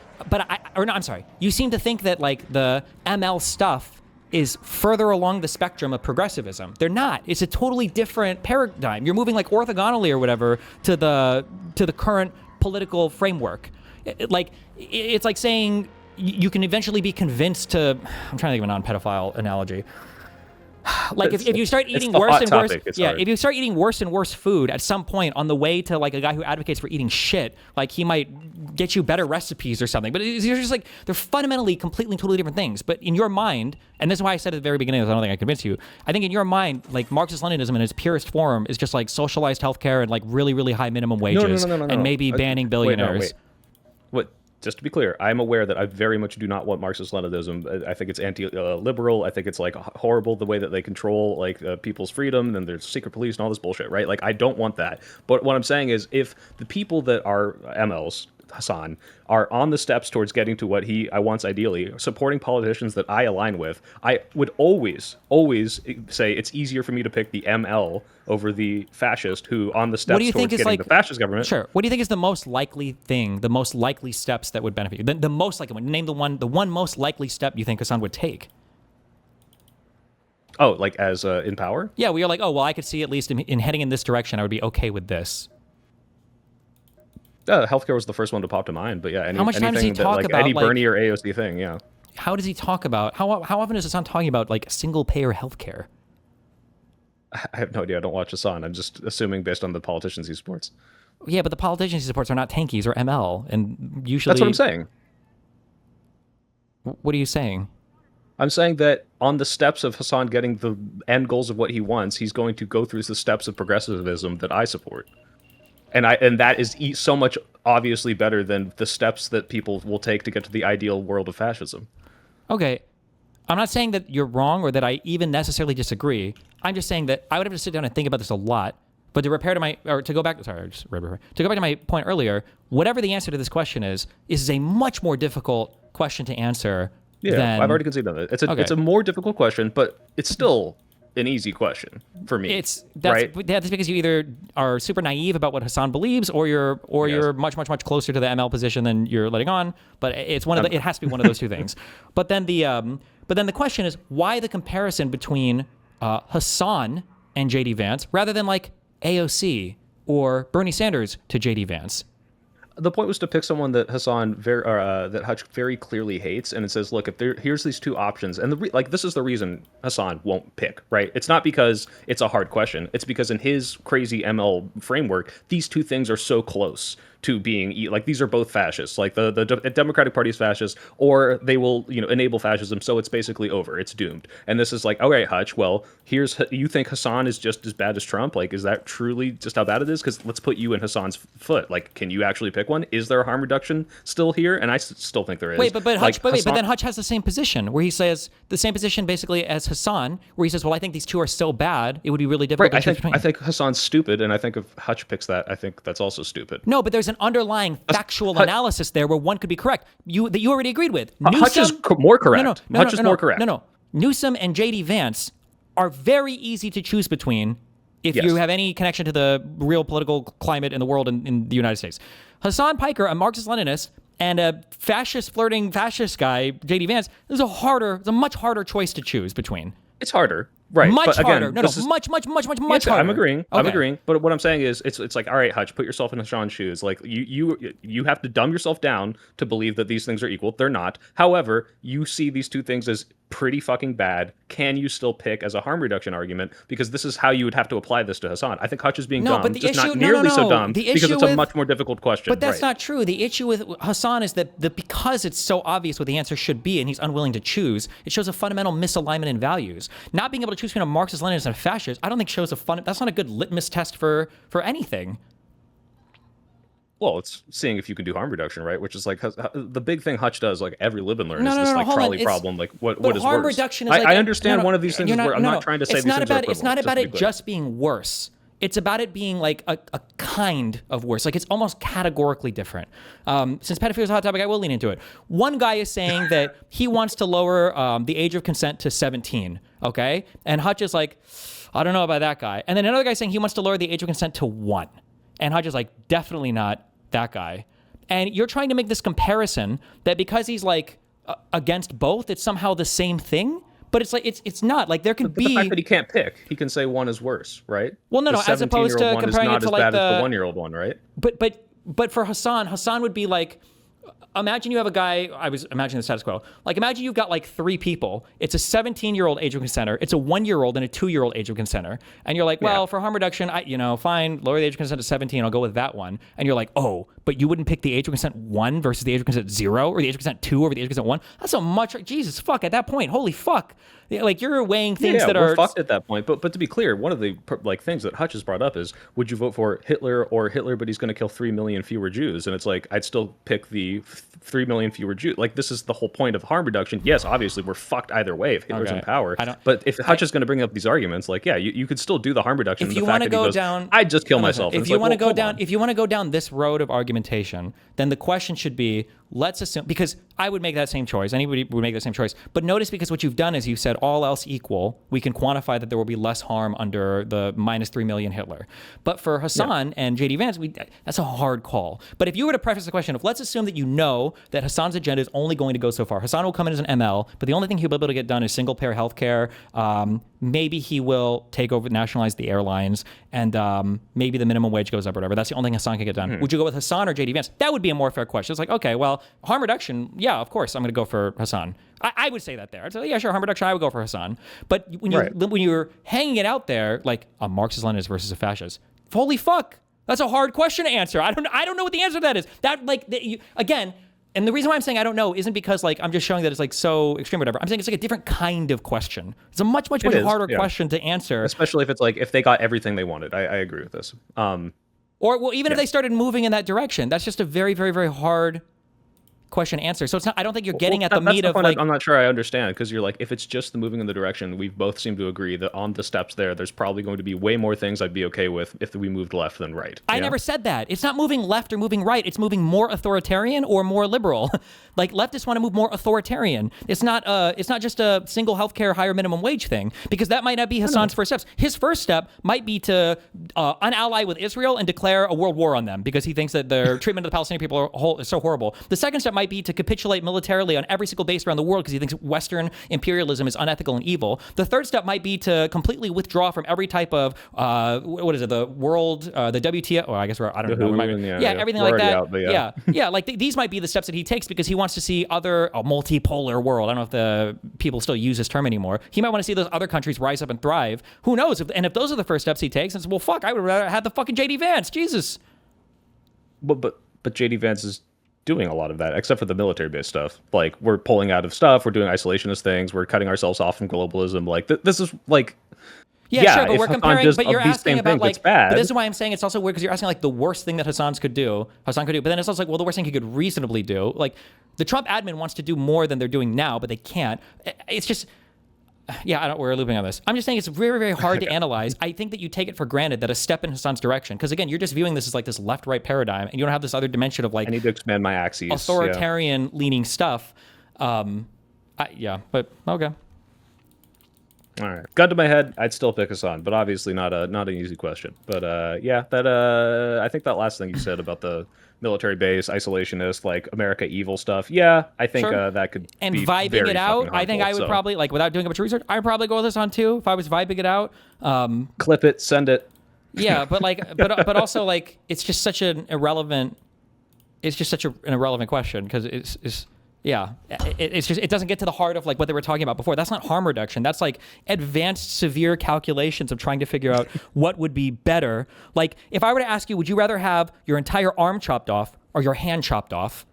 I'm sorry. You seem to think that like the ML stuff is further along the spectrum of progressivism. They're not. It's a totally different paradigm. You're moving like orthogonally or whatever to the current political framework. It's like saying you can eventually be convinced to. I'm trying to think of a non-pedophile analogy. Like if you start eating a worse hot and worse, topic. It's yeah, hard. if you start eating worse and worse food at some point on the way to like a guy who advocates for eating shit, like he might get you better recipes or something. But you're just like, they're fundamentally completely, totally different things. But in your mind, and this is why I said at the very beginning, I don't think I convinced you. I think in your mind, like Marxist-Leninism in its purest form is just like socialized healthcare and like really, really high minimum wages and maybe banning billionaires. Wait. What? Just to be clear, I'm aware that I very much do not want Marxist-Leninism. I think it's anti-liberal. I think it's like horrible the way that they control like people's freedom, and there's secret police and all this bullshit, right? Like I don't want that. But what I'm saying is, if the people that are MLs, Hasan, are on the steps towards getting to what I wants ideally, supporting politicians that I align with, I would always say it's easier for me to pick the ML over the fascist who on the steps towards getting the fascist government. Sure. What do you think is the most likely thing, the most likely steps that would benefit you? The most likely one. Name the one most likely step you think Hasan would take. Oh, like as in power? Yeah, we are like, oh, well, I could see at least in heading in this direction, I would be okay with this. Healthcare was the first one to pop to mind, but yeah, how much time does he talk about any Bernie or AOC thing? Yeah. How does he talk about how often is Hasan talking about like single payer healthcare? I have no idea. I don't watch Hasan. I'm just assuming based on the politicians he supports. Yeah, but the politicians he supports are not tankies or ML, and usually that's what I'm saying. What are you saying? I'm saying that on the steps of Hasan getting the end goals of what he wants, he's going to go through the steps of progressivism that I support. And that is so much obviously better than the steps that people will take to get to the ideal world of fascism. Okay. I'm not saying that you're wrong or that I even necessarily disagree. I'm just saying that I would have to sit down and think about this a lot. But to go back to my point earlier, whatever the answer to this question is a much more difficult question to answer. Yeah, I've already conceded on it. It's a more difficult question, but it's still an easy question for me. That's because you either are super naive about what Hasan believes, or you're much closer to the ML position than you're letting on. But it has to be one of those two things. But then the question is, why the comparison between Hasan and JD Vance rather than like AOC or Bernie Sanders to JD Vance? The point was to pick someone that that Hutch very clearly hates, and it says, look, here's these two options, and this is the reason Hasan won't pick, right? It's not because it's a hard question. It's because in his crazy ML framework, these two things are so close to being like these are both fascists. Like the Democratic Party is fascist, or they will enable fascism. So it's basically over. It's doomed. And this is like, all right, Hutch. Well, you think Hasan is just as bad as Trump? Like, is that truly just how bad it is? Because let's put you in Hasan's foot. Like, can you actually pick one? Is there a harm reduction still here? And I still think there is. Wait, but then Hutch has the same position where he says the same position basically as Hasan, where he says, well, I think these two are so bad, it would be really difficult to choose between. I think Hasan's stupid, and I think if Hutch picks that, I think that's also stupid. No, but there's an underlying factual analysis there where one could be correct. That you already agreed with. Hutch is more correct. Hutch is more correct. No. Newsom and JD Vance are very easy to choose between if you have any connection to the real political climate in the world in the United States. Hasan Piker, a Marxist-Leninist, and a flirting fascist guy, JD Vance, is a much harder choice to choose between. It's harder. Right. Much harder. Much harder. I'm agreeing. Okay. I'm agreeing. But what I'm saying is it's like, all right, Hutch, put yourself in Hasan's shoes. Like you have to dumb yourself down to believe that these things are equal. They're not. However, you see these two things as pretty fucking bad. Can you still pick as a harm reduction argument? Because this is how you would have to apply this to Hasan. I think Hutch is being dumb. But not nearly so dumb because it's a much more difficult question. But that's not true. The issue with Hasan is that because it's so obvious what the answer should be and he's unwilling to choose, it shows a fundamental misalignment in values. Not being able to choose between a Marxist-Leninist and a fascist, I don't think shows that's not a good litmus test for anything. Well, it's seeing if you can do harm reduction, right? Which is like the big thing Hutch does, like every live and learn, is this trolley problem. Like what is harm worse? Reduction is I understand one of these things where I'm not trying to say these things are equivalent. It's not about it just being worse. It's about it being like a kind of worse. Like it's almost categorically different. Since pedophilia is a hot topic, I will lean into it. One guy is saying that he wants to lower the age of consent to 17, okay? And Hutch is like, I don't know about that guy. And then another guy saying he wants to lower the age of consent to 1. And Hutch is like, definitely not that guy. And you're trying to make this comparison that because he's like against both, it's somehow the same thing. But it's like it's not. Like there could be the fact that he can't pick. He can say one is worse, right? Well, no, as opposed to comparing it to like the 1-year-old one, right? But for Hasan would be like, imagine you have a guy, I was imagining the status quo. Like, imagine you've got like 3 people. It's a 17-year-old age of consenter. It's a 1-year-old and a 2-year-old age of consenter. And you're like, well, for harm reduction, fine, lower the age of consent to 17. I'll go with that one. And you're like, oh, but you wouldn't pick the age of consent 1 versus the age of consent 0 or the age of consent 2 over the age of consent 1? That's a much, Jesus, fuck, at that point, holy fuck. Like, you're weighing things that we're are fucked at that point. But to be clear, one of the things that Hutch has brought up is, would you vote for Hitler, but he's going to kill 3 million fewer Jews? And it's like, I'd still pick the 3 million fewer Jews. Like, this is the whole point of harm reduction. Yes, obviously we're fucked either way if Hitler's in power. But if Hutch is going to bring up these arguments, like, you could still do the harm reduction. If you want to go down, I'd just kill myself. If you want to go down this road of argumentation, then the question should be, let's assume, because I would make that same choice. Anybody would make that same choice. But notice, because what you've done is you've said all else equal, we can quantify that there will be less harm under the minus 3 million Hitler. But for Hasan and JD Vance, that's a hard call. But if you were to preface the question of, let's assume that you know that Hasan's agenda is only going to go so far. Hasan will come in as an ML, but the only thing he'll be able to get done is single-payer healthcare. Maybe he will take over, nationalize the airlines, and maybe the minimum wage goes up or whatever. That's the only thing Hasan can get done. Would you go with Hasan or JD Vance? That would be a more fair question. It's like, okay, well, harm reduction, yeah, of course, I'm going to go for Hasan. I would say that there. I'd say, yeah, sure, harm reduction, I would go for Hasan. But when you're hanging it out there, like a Marxist-Leninist versus a fascist, holy fuck, that's a hard question to answer. I don't know what the answer to that is. Again. And the reason why I'm saying I don't know isn't because like I'm just showing that it's like so extreme or whatever. I'm saying it's like a different kind of question. It's a much harder question to answer. Especially if it's like, if they got everything they wanted. I agree with this. Even if they started moving in that direction, that's just a very, very, very hard question answer. So it's not, I don't think you're getting at the meat of like, I'm not sure I understand, because you're like, if it's just the moving in the direction, we've both seemed to agree that on the steps there's probably going to be way more things I'd be okay with if we moved left than right. I never said that. It's not moving left or moving right. It's moving more authoritarian or more liberal. Like, leftists want to move more authoritarian. It's not just a single healthcare higher minimum wage thing, because that might not be Hasan's first steps. His first step might be to unally with Israel and declare a world war on them, because he thinks that their treatment of the Palestinian people is so horrible. The second step might be to capitulate militarily on every single base around the world, because he thinks Western imperialism is unethical and evil. The third step might be to completely withdraw from every type of the world, the WTO. Well, I guess I don't know. Everything like that. Like these might be the steps that he takes because he wants to see a multipolar world. I don't know if the people still use this term anymore. He might want to see those other countries rise up and thrive. Who knows? If those are the first steps he takes, it's, well, fuck, I would rather have the fucking JD Vance. Jesus. But JD Vance is doing a lot of that, except for the military-based stuff. Like, we're pulling out of stuff, we're doing isolationist things, we're cutting ourselves off from globalism. Like, this is like, sure, but we're comparing. But you're asking about like, bad. But this is why I'm saying it's also weird, because you're asking like the worst thing that Hasan could do. But then it's also like, well, the worst thing he could reasonably do. Like, the Trump admin wants to do more than they're doing now, but they can't. It's just. We're looping on this. I'm just saying it's very, very hard to analyze. I think that you take it for granted that a step in Hasan's direction, because again, you're just viewing this as like this left-right paradigm, and you don't have this other dimension of like, I need to expand my axes, authoritarian-leaning stuff. But okay. All right. Gun to my head, I'd still pick Hasan, but obviously not an easy question. But I think that last thing you said about the military base, isolationist, like America evil stuff. Yeah, I think that could and be vibing very it out. harmful, I think I would probably, like, without doing a bunch of research, I'd probably go with this on too if I was vibing it out. Clip it, send it. Yeah, but like, but also like, it's just such an irrelevant. It's just such an irrelevant question, because it doesn't get to the heart of like what they were talking about before. That's not harm reduction. That's like advanced severe calculations of trying to figure out what would be better. Like, if I were to ask you, would you rather have your entire arm chopped off or your hand chopped off?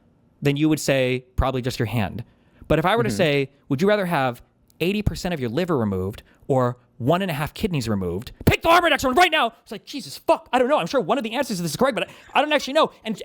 Then you would say probably just your hand. But if I were to say, would you rather have 80% of your liver removed or 1.5 kidneys removed? Pick the harm reduction one right now. It's like, Jesus, fuck, I don't know. I'm sure one of the answers to this is correct, but I don't actually know. And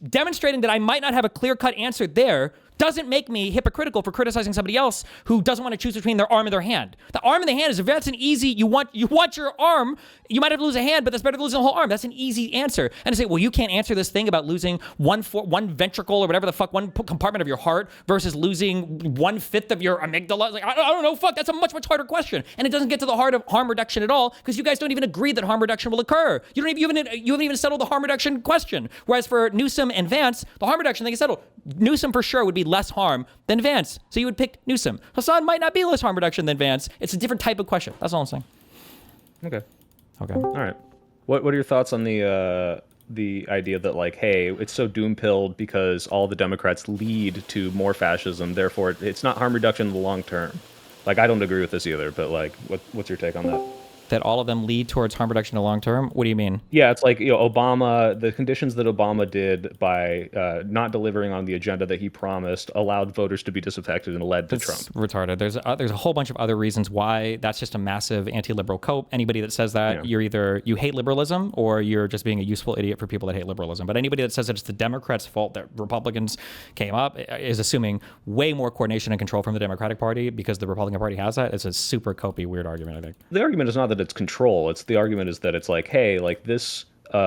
demonstrating that I might not have a clear-cut answer there doesn't make me hypocritical for criticizing somebody else who doesn't want to choose between their arm and their hand. The arm and the hand is, if that's an easy, you want your arm, you might have to lose a hand, but that's better than losing the whole arm. That's an easy answer. And to say, well, you can't answer this thing about losing one ventricle or whatever the fuck, one compartment of your heart versus losing 1/5 of your amygdala. Like, I don't know, fuck, that's a much, much harder question. And it doesn't get to the heart of harm reduction at all, because you guys don't even agree that harm reduction will occur. You haven't even settled the harm reduction question. Whereas for Newsom and Vance, the harm reduction thing is settled. Newsom for sure would be less harm than Vance. So you would pick Newsom. Hasan might not be less harm reduction than Vance. It's a different type of question. That's all I'm saying. Okay. All right. What are your thoughts on the the idea that like, hey, it's so doom-pilled because all the Democrats lead to more fascism, therefore it's not harm reduction in the long term. Like, I don't agree with this either, but like, what's your take on that? That all of them lead towards harm reduction in the long term? What do you mean? Yeah, it's like, Obama, the conditions that Obama did by not delivering on the agenda that he promised allowed voters to be disaffected and led to Trump. Retarded. There's a whole bunch of other reasons why that's just a massive anti-liberal cope. Anybody that says that, you're either you hate liberalism or you're just being a useful idiot for people that hate liberalism. But anybody that says that it's the Democrats' fault that Republicans came up is assuming way more coordination and control from the Democratic Party because the Republican Party has that. It's a super copy weird argument, I think. The argument is not that it's control. It's the argument is that it's like, hey, like this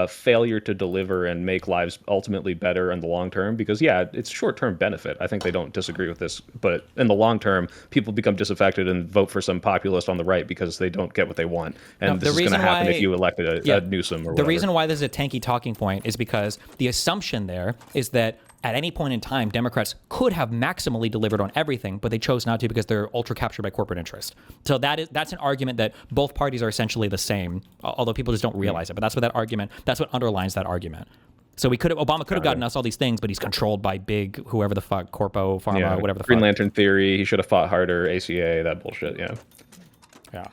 failure to deliver and make lives ultimately better in the long term, because it's short-term benefit. I think they don't disagree with this, but in the long term, people become disaffected and vote for some populist on the right because they don't get what they want. And this is going to happen if you elected a Newsom or whatever. The reason why this is a tanky talking point is because the assumption there is that at any point in time, Democrats could have maximally delivered on everything, but they chose not to because they're ultra captured by corporate interest. So that's an argument that both parties are essentially the same, although people just don't realize it. But that's what underlines that argument. So Obama could have gotten us all these things, but he's controlled by big whoever the fuck, corpo, pharma, whatever the fuck. Green Lantern theory. He should have fought harder. ACA, that bullshit. Yeah.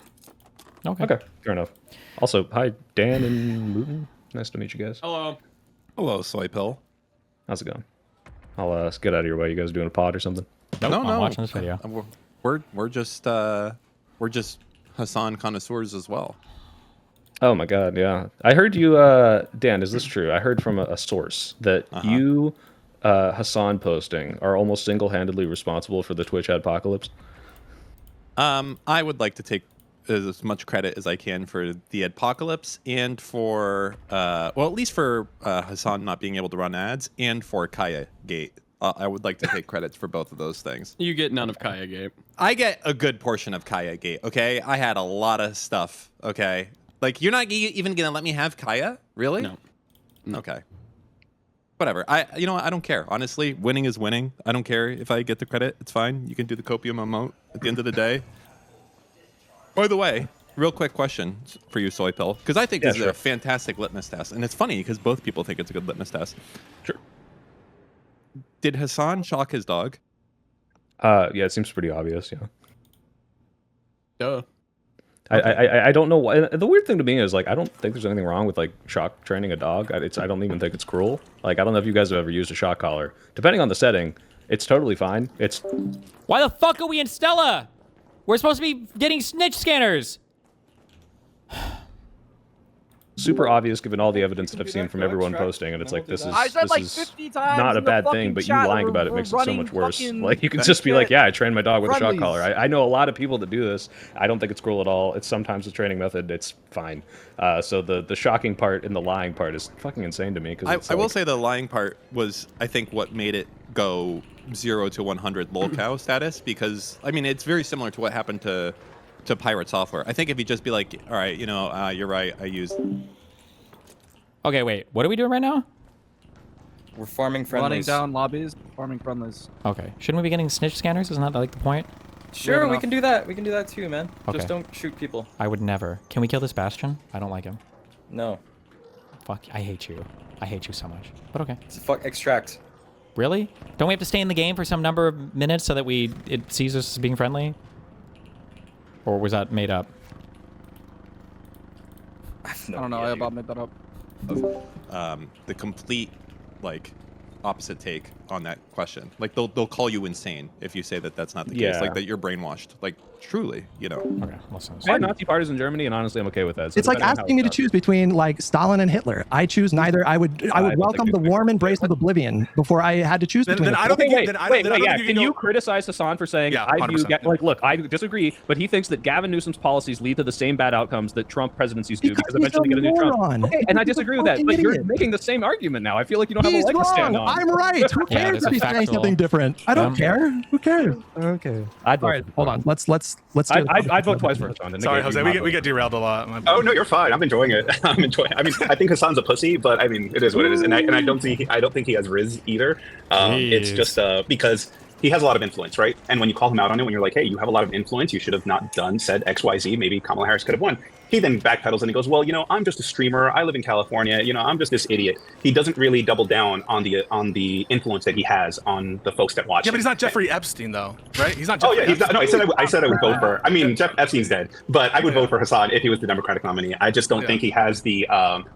Okay. Fair enough. Also, hi Dan and Luton. Nice to meet you guys. Hello. Hello, Soypill. How's it going? I'll get out of your way. You guys doing a pod or something? No, I'm watching this video. We're just Hasan connoisseurs as well. Oh my god, yeah. I heard you, Dan. Is this true? I heard from a source that you, Hasan posting, are almost single-handedly responsible for the Twitch adpocalypse. I would like to take as much credit as I can for the adpocalypse and for, well, at least for Hasan not being able to run ads and for Kaya Gate. I would like to take credits for both of those things. You get none of Kaya Gate. I get a good portion of Kaya Gate, okay? I had a lot of stuff, okay? Like, you're not even going to let me have Kaya? Really? No. Okay. Whatever. I don't care. Honestly, winning is winning. I don't care if I get the credit. It's fine. You can do the copium emote at the end of the day. By the way, real quick question for you, Soypill, because I think this is a fantastic litmus test, and it's funny because both people think it's a good litmus test. Sure. Did Hasan shock his dog? Yeah, it seems pretty obvious. Yeah. Duh. I don't know why. The weird thing to me is like I don't think there's anything wrong with like shock training a dog. I don't even think it's cruel. Like I don't know if you guys have ever used a shock collar. Depending on the setting, it's totally fine. Why the fuck are we in Stella? We're supposed to be getting snitch scanners. Super obvious given all the evidence that I've seen from everyone posting, and it's like this is not a bad thing, but you lying about it makes it so much worse. Like you can just be like, yeah, I trained my dog with a shock collar. I know a lot of people that do this. I don't think it's cruel at all. It's sometimes a training method. It's fine. So the shocking part and the lying part is fucking insane to me. Because I will say the lying part was, I think, what made it go 0 to 100 lolcow status, because I mean it's very similar to what happened to Pirate Software. I think if you just be like, all right, you're right, I used. Okay, wait. What are we doing right now? We're farming friendlies. Running down lobbies, farming friendlies. Okay. Shouldn't we be getting snitch scanners? Isn't that like the point? Sure, we can do that. We can do that too, man. Okay. Just don't shoot people. I would never. Can we kill this Bastion? I don't like him. No. Fuck. I hate you. I hate you so much. But okay. Fuck extract. Really? Don't we have to stay in the game for some number of minutes so that it sees us as being friendly? Or was that made up? I don't know. I about made that up. The complete opposite take on that question. Like they'll call you insane if you say that that's not the case. Like that you're brainwashed. Like truly, Okay, listen. I had Nazi parties in Germany, and honestly, I'm okay with that. So it's like asking me to choose between like Stalin and Hitler. I choose neither. I would welcome the warm embrace of oblivion before I had to choose between. Then I don't think. Can you criticize Hasan for saying I view look, I disagree, but he thinks that Gavin Newsom's policies lead to the same bad outcomes that Trump presidencies do because eventually get a new Trump. Okay, and I disagree with that, but you're making the same argument now. I feel like you don't have a leg to stand on. I'm right. Who cares if he's saying something different? I don't care. Who cares? Okay. All right, hold on. Let's do it. I'd vote twice for Hasan. Sorry, Jose. We get derailed a lot. Oh no, you're fine. I'm enjoying it. I mean, I think Hasan's a pussy, but I mean, it is what it is, and I don't think he has Riz either. It's just because he has a lot of influence, right? And when you call him out on it, when you're like, hey, you have a lot of influence, you should have not said X, Y, Z. Maybe Kamala Harris could have won. he then backpedals and he goes, well, I'm just a streamer. I live in California. I'm just this idiot. He doesn't really double down on the influence that he has on the folks that watch. Yeah, but he's not Jeffrey Epstein, though, right? He's not. Oh Jeffrey yeah, no. I said I would vote for. I mean, Jeff Epstein's dead, but I would vote for Hasan if he was the Democratic nominee. I just don't think he has the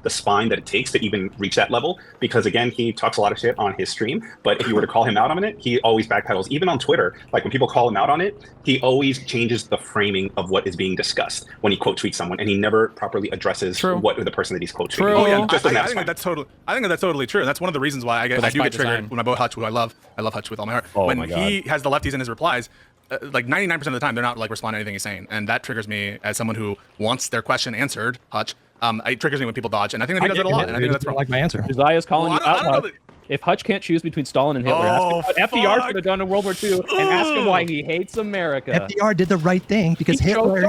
spine that it takes to even reach that level. Because again, he talks a lot of shit on his stream. But if you were to call him out on it, he always backpedals. Even on Twitter, like when people call him out on it, he always changes the framing of what is being discussed when he quote tweets someone, and he never properly addresses what the person that he's quote tweeting. Oh yeah, I think that's totally true. That's one of the reasons why I do get triggered when my boy Hutch, who I love Hutch with all my heart. When he has the lefties in his replies, like 99% of the time, they're not like responding to anything he's saying, and that triggers me as someone who wants their question answered. Hutch, it triggers me when people dodge, and I think that he does it a lot. And I think that's wrong. Like my answer. Isaiah's calling you out. If Hutch can't choose between Stalin and Hitler, ask him what FDR should have done in World War II, and ask him why he hates America. FDR did the right thing because He chose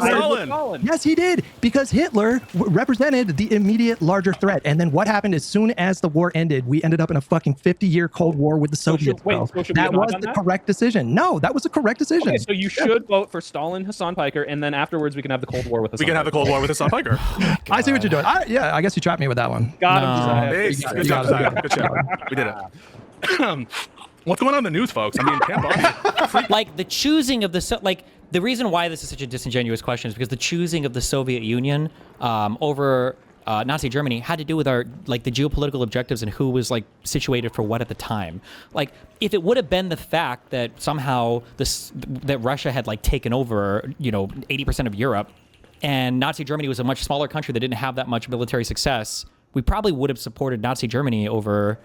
Stalin. Yes, he did, because Hitler represented the immediate larger threat. And then what happened as soon as the war ended? We ended up in a fucking 50-year Cold War with the Soviets. That was the correct decision. No, that was the correct decision. Okay, so you should vote for Stalin, Hasan Piker, and then afterwards we can have the Cold War with Hasan. We can have the Cold War with Hasan Piker. I see what you're doing. I guess you trapped me with that one. Got him. Good job. Good job. We did it. What's going on in the news, folks? I mean, like the choosing of the reason why this is such a disingenuous question is because the choosing of the Soviet Union over Nazi Germany had to do with our the geopolitical objectives and who was situated for what at the time. Like, if it would have been the fact that somehow that Russia had taken over 80% of Europe, and Nazi Germany was a much smaller country that didn't have that much military success, we probably would have supported Nazi Germany over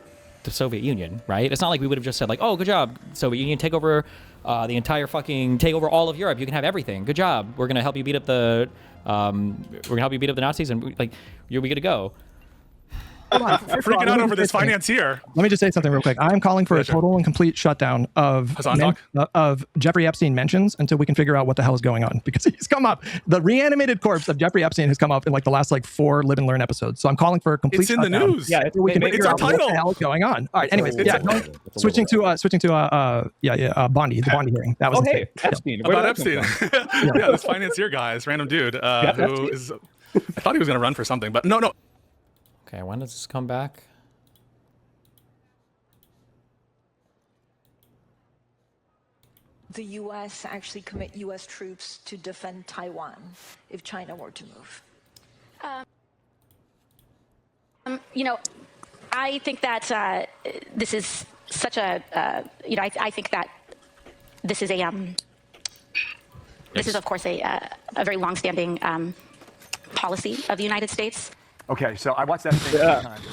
the Soviet Union, right? It's not like we would have just said oh, good job, Soviet Union, take over take over all of Europe. You can have everything. Good job. We're gonna help you beat up the Nazis, and you'll be good to go. Freaking out over this financier. Let me just say something real quick. I'm calling for a total and complete shutdown of Jeffrey Epstein mentions until we can figure out what the hell is going on, because he's come up. The reanimated corpse of Jeffrey Epstein has come up in the last 4 Live and Learn episodes. So I'm calling for a complete shutdown. It's in the news. Yeah, we can figure out what the hell is going on. All right. Anyways, switching to Bondi, the Bondi hearing. That was Epstein. About Epstein. Yeah, this financier guy, this random dude who is. I thought he was gonna run for something, but no. Okay, when does this come back? The U.S. actually commit U.S. troops to defend Taiwan if China were to move? I think that this is such a, I think that this is a, this is of course a very longstanding policy of the United States. Okay, so I watched that thing.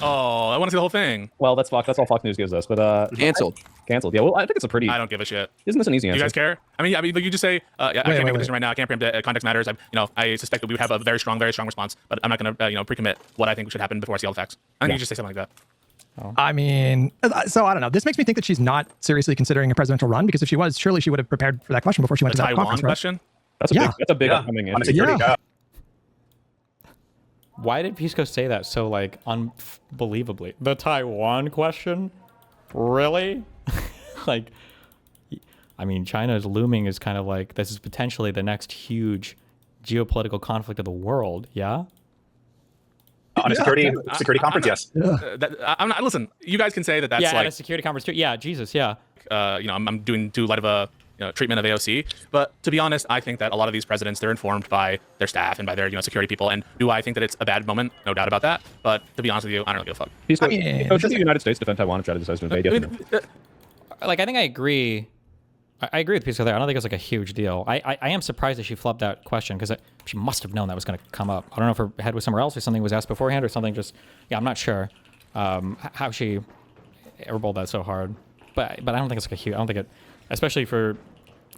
Oh, I want to see the whole thing. Well, that's Fox. That's all Fox News gives us. But canceled. Canceled. Yeah. Well, I think it's a pretty. I don't give a shit. Isn't this an easy answer? You guys care? I mean, you just say, I can't make a decision right now. I can't preempt context matters. I suspect that we would have a very strong response, but I'm not going to pre-commit what I think should happen before I see all the facts. I think you just say something like that. I mean, so I don't know. This makes me think that she's not seriously considering a presidential run, because if she was, surely she would have prepared for that question before she went to that Taiwan conference. Question? That's a big upcoming issue. Why did Pisco say that so unbelievably? The Taiwan question? Really? I mean, China's looming is kind of this is potentially the next huge geopolitical conflict of the world, yeah? On a security conference, yes. I'm not. Listen, you guys can say that that's at a security conference too. Yeah, Jesus, yeah. I'm doing too light of a treatment of AOC, but to be honest, I think that a lot of these presidents, they're informed by their staff and by their security people. And do I think that it's a bad moment? No doubt about that. But to be honest with you, I don't really give a fuck. Should the United States defend Taiwan if China decides to invade? I think I agree. I agree with Pisco there. I don't think it's a huge deal. I am surprised that she flubbed that question, because she must have known that was going to come up. I don't know if her head was somewhere else or something was asked beforehand or something. I'm not sure how she airballed that so hard. But I don't think it's huge. I don't think it, especially for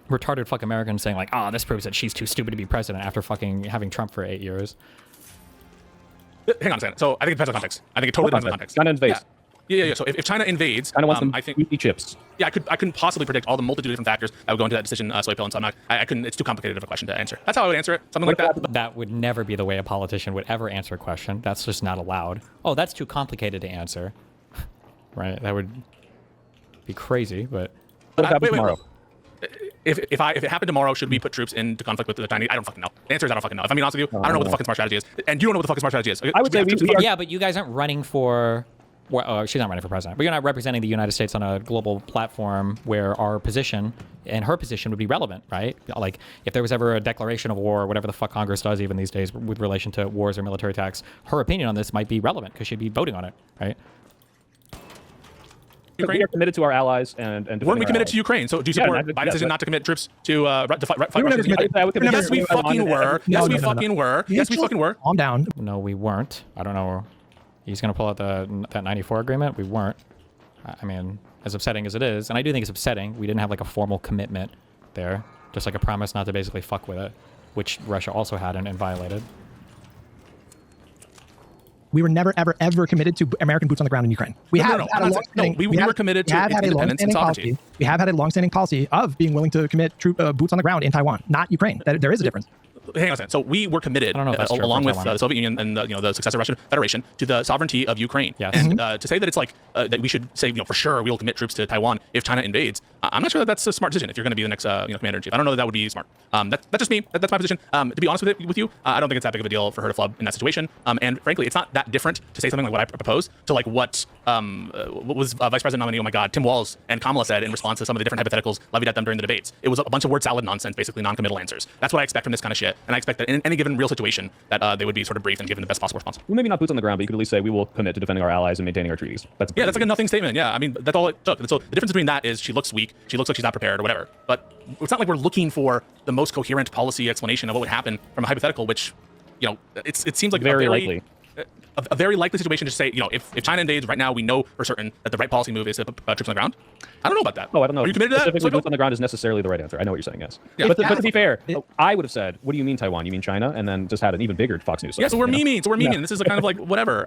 retarded fuck Americans saying this proves that she's too stupid to be president after fucking having Trump for 8 years. Hang on a second. So I think it depends on context. I think it totally depends on context. China invades. Yeah. So if China invades, China wants I think chips. Yeah, I couldn't possibly predict all the multitude of different factors that would go into that decision, SoyPill, and so I couldn't. It's too complicated of a question to answer. That's how I would answer it. Something like that. That would never be the way a politician would ever answer a question. That's just not allowed. Oh, that's too complicated to answer. Right? That would be crazy, but. What happens tomorrow? if it happened tomorrow, should we put troops into conflict with the Chinese? I don't fucking know. The answer is I don't fucking know. If I'm being honest with you, I don't know what the fucking smart strategy is, and you don't know what the fucking smart strategy is. I would say we are. Yeah, but you guys aren't running for. Well, she's not running for president, but you're not representing the United States on a global platform where our position and her position would be relevant, right? Like, if there was ever a declaration of war or whatever the fuck Congress does even these days with relation to wars or military attacks, her opinion on this might be relevant because she'd be voting on it, right? We are committed to our allies and weren't we committed to Ukraine? So do you support Biden's decision not to commit troops to fight Russia? Yes, we fucking were. Yes, we fucking were. Yes, we fucking were. Calm down. No, we weren't. I don't know. He's going to pull out that 94 agreement. We weren't. I mean, as upsetting as it is, and I do think it's upsetting, we didn't have like a formal commitment there, just like a promise not to basically fuck with it, which Russia also had and violated. We were never, ever, ever committed to American boots on the ground in Ukraine. We we were committed to independence and sovereignty. We have had a long-standing policy of being willing to commit boots on the ground in Taiwan, not Ukraine. There is a difference. Hang on a second. So we were committed, along with the Soviet Union and the successor Russian Federation, to the sovereignty of Ukraine. Yes. And to say that it's like that we should say, for sure we will commit troops to Taiwan if China invades. I'm not sure that that's a smart decision if you're going to be the next commander in chief. I don't know that would be smart. That's just me. That's my position. To be honest with you, I don't think it's that big of a deal for her to flub in that situation. And frankly, it's not that different to say something like what I proposed to like what was Vice President nominee, oh my God, Tim Walz and Kamala said in response to some of the different hypotheticals levied at them during the debates. It was a bunch of word salad nonsense, basically non-committal answers. That's what I expect from this kind of shit. And I expect that in any given real situation that they would be sort of briefed and given the best possible response. Well, maybe not boots on the ground, but you could at least say we will commit to defending our allies and maintaining our treaties. That's like a nothing statement. Yeah, I mean, that's all it took. And so the difference between that is she looks weak, she looks like she's not prepared or whatever. But it's not like we're looking for the most coherent policy explanation of what would happen from a hypothetical, which, it seems like very likely. A very likely situation to say, if China invades right now, we know for certain that the right policy move is to put troops on the ground. I don't know about that. Oh, I don't know. Are you committed to that? Specifically, boots on the ground is necessarily the right answer. I know what you're saying, yes. Yeah. But to be fair, I would have said, what do you mean Taiwan? You mean China? And then just had an even bigger Fox News. Yeah, so we're memeing. This is a kind of like whatever.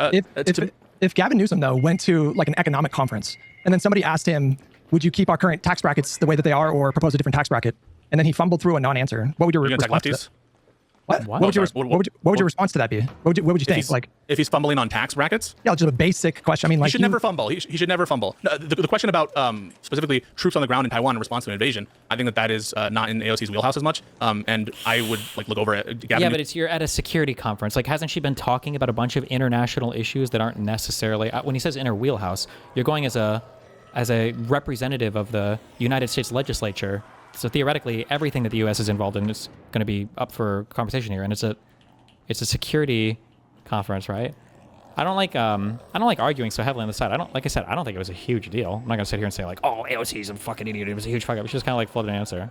If Gavin Newsom, though, went to like an economic conference and then somebody asked him, would you keep our current tax brackets the way that they are or propose a different tax bracket? And then he fumbled through a non-answer. What would your response to that? What would your response to that be? What would you think? If he's fumbling on tax brackets? Yeah, just a basic question. I mean, he should never fumble. He should never fumble. No, the question about specifically troops on the ground in Taiwan in response to an invasion, I think that is not in AOC's wheelhouse as much. And I would look over at Gavin. Yeah, but you're at a security conference. Like, hasn't she been talking about a bunch of international issues that aren't necessarily? When he says in her wheelhouse, you're going as a representative of the United States legislature. So theoretically, everything that the U.S. is involved in is going to be up for conversation here, and it's a security conference, right? I don't like arguing so heavily on the side. I don't think it was a huge deal. I'm not going to sit here and say like, oh, AOC's a fucking idiot. It was a huge fuck up. It's just kind of like floated an answer.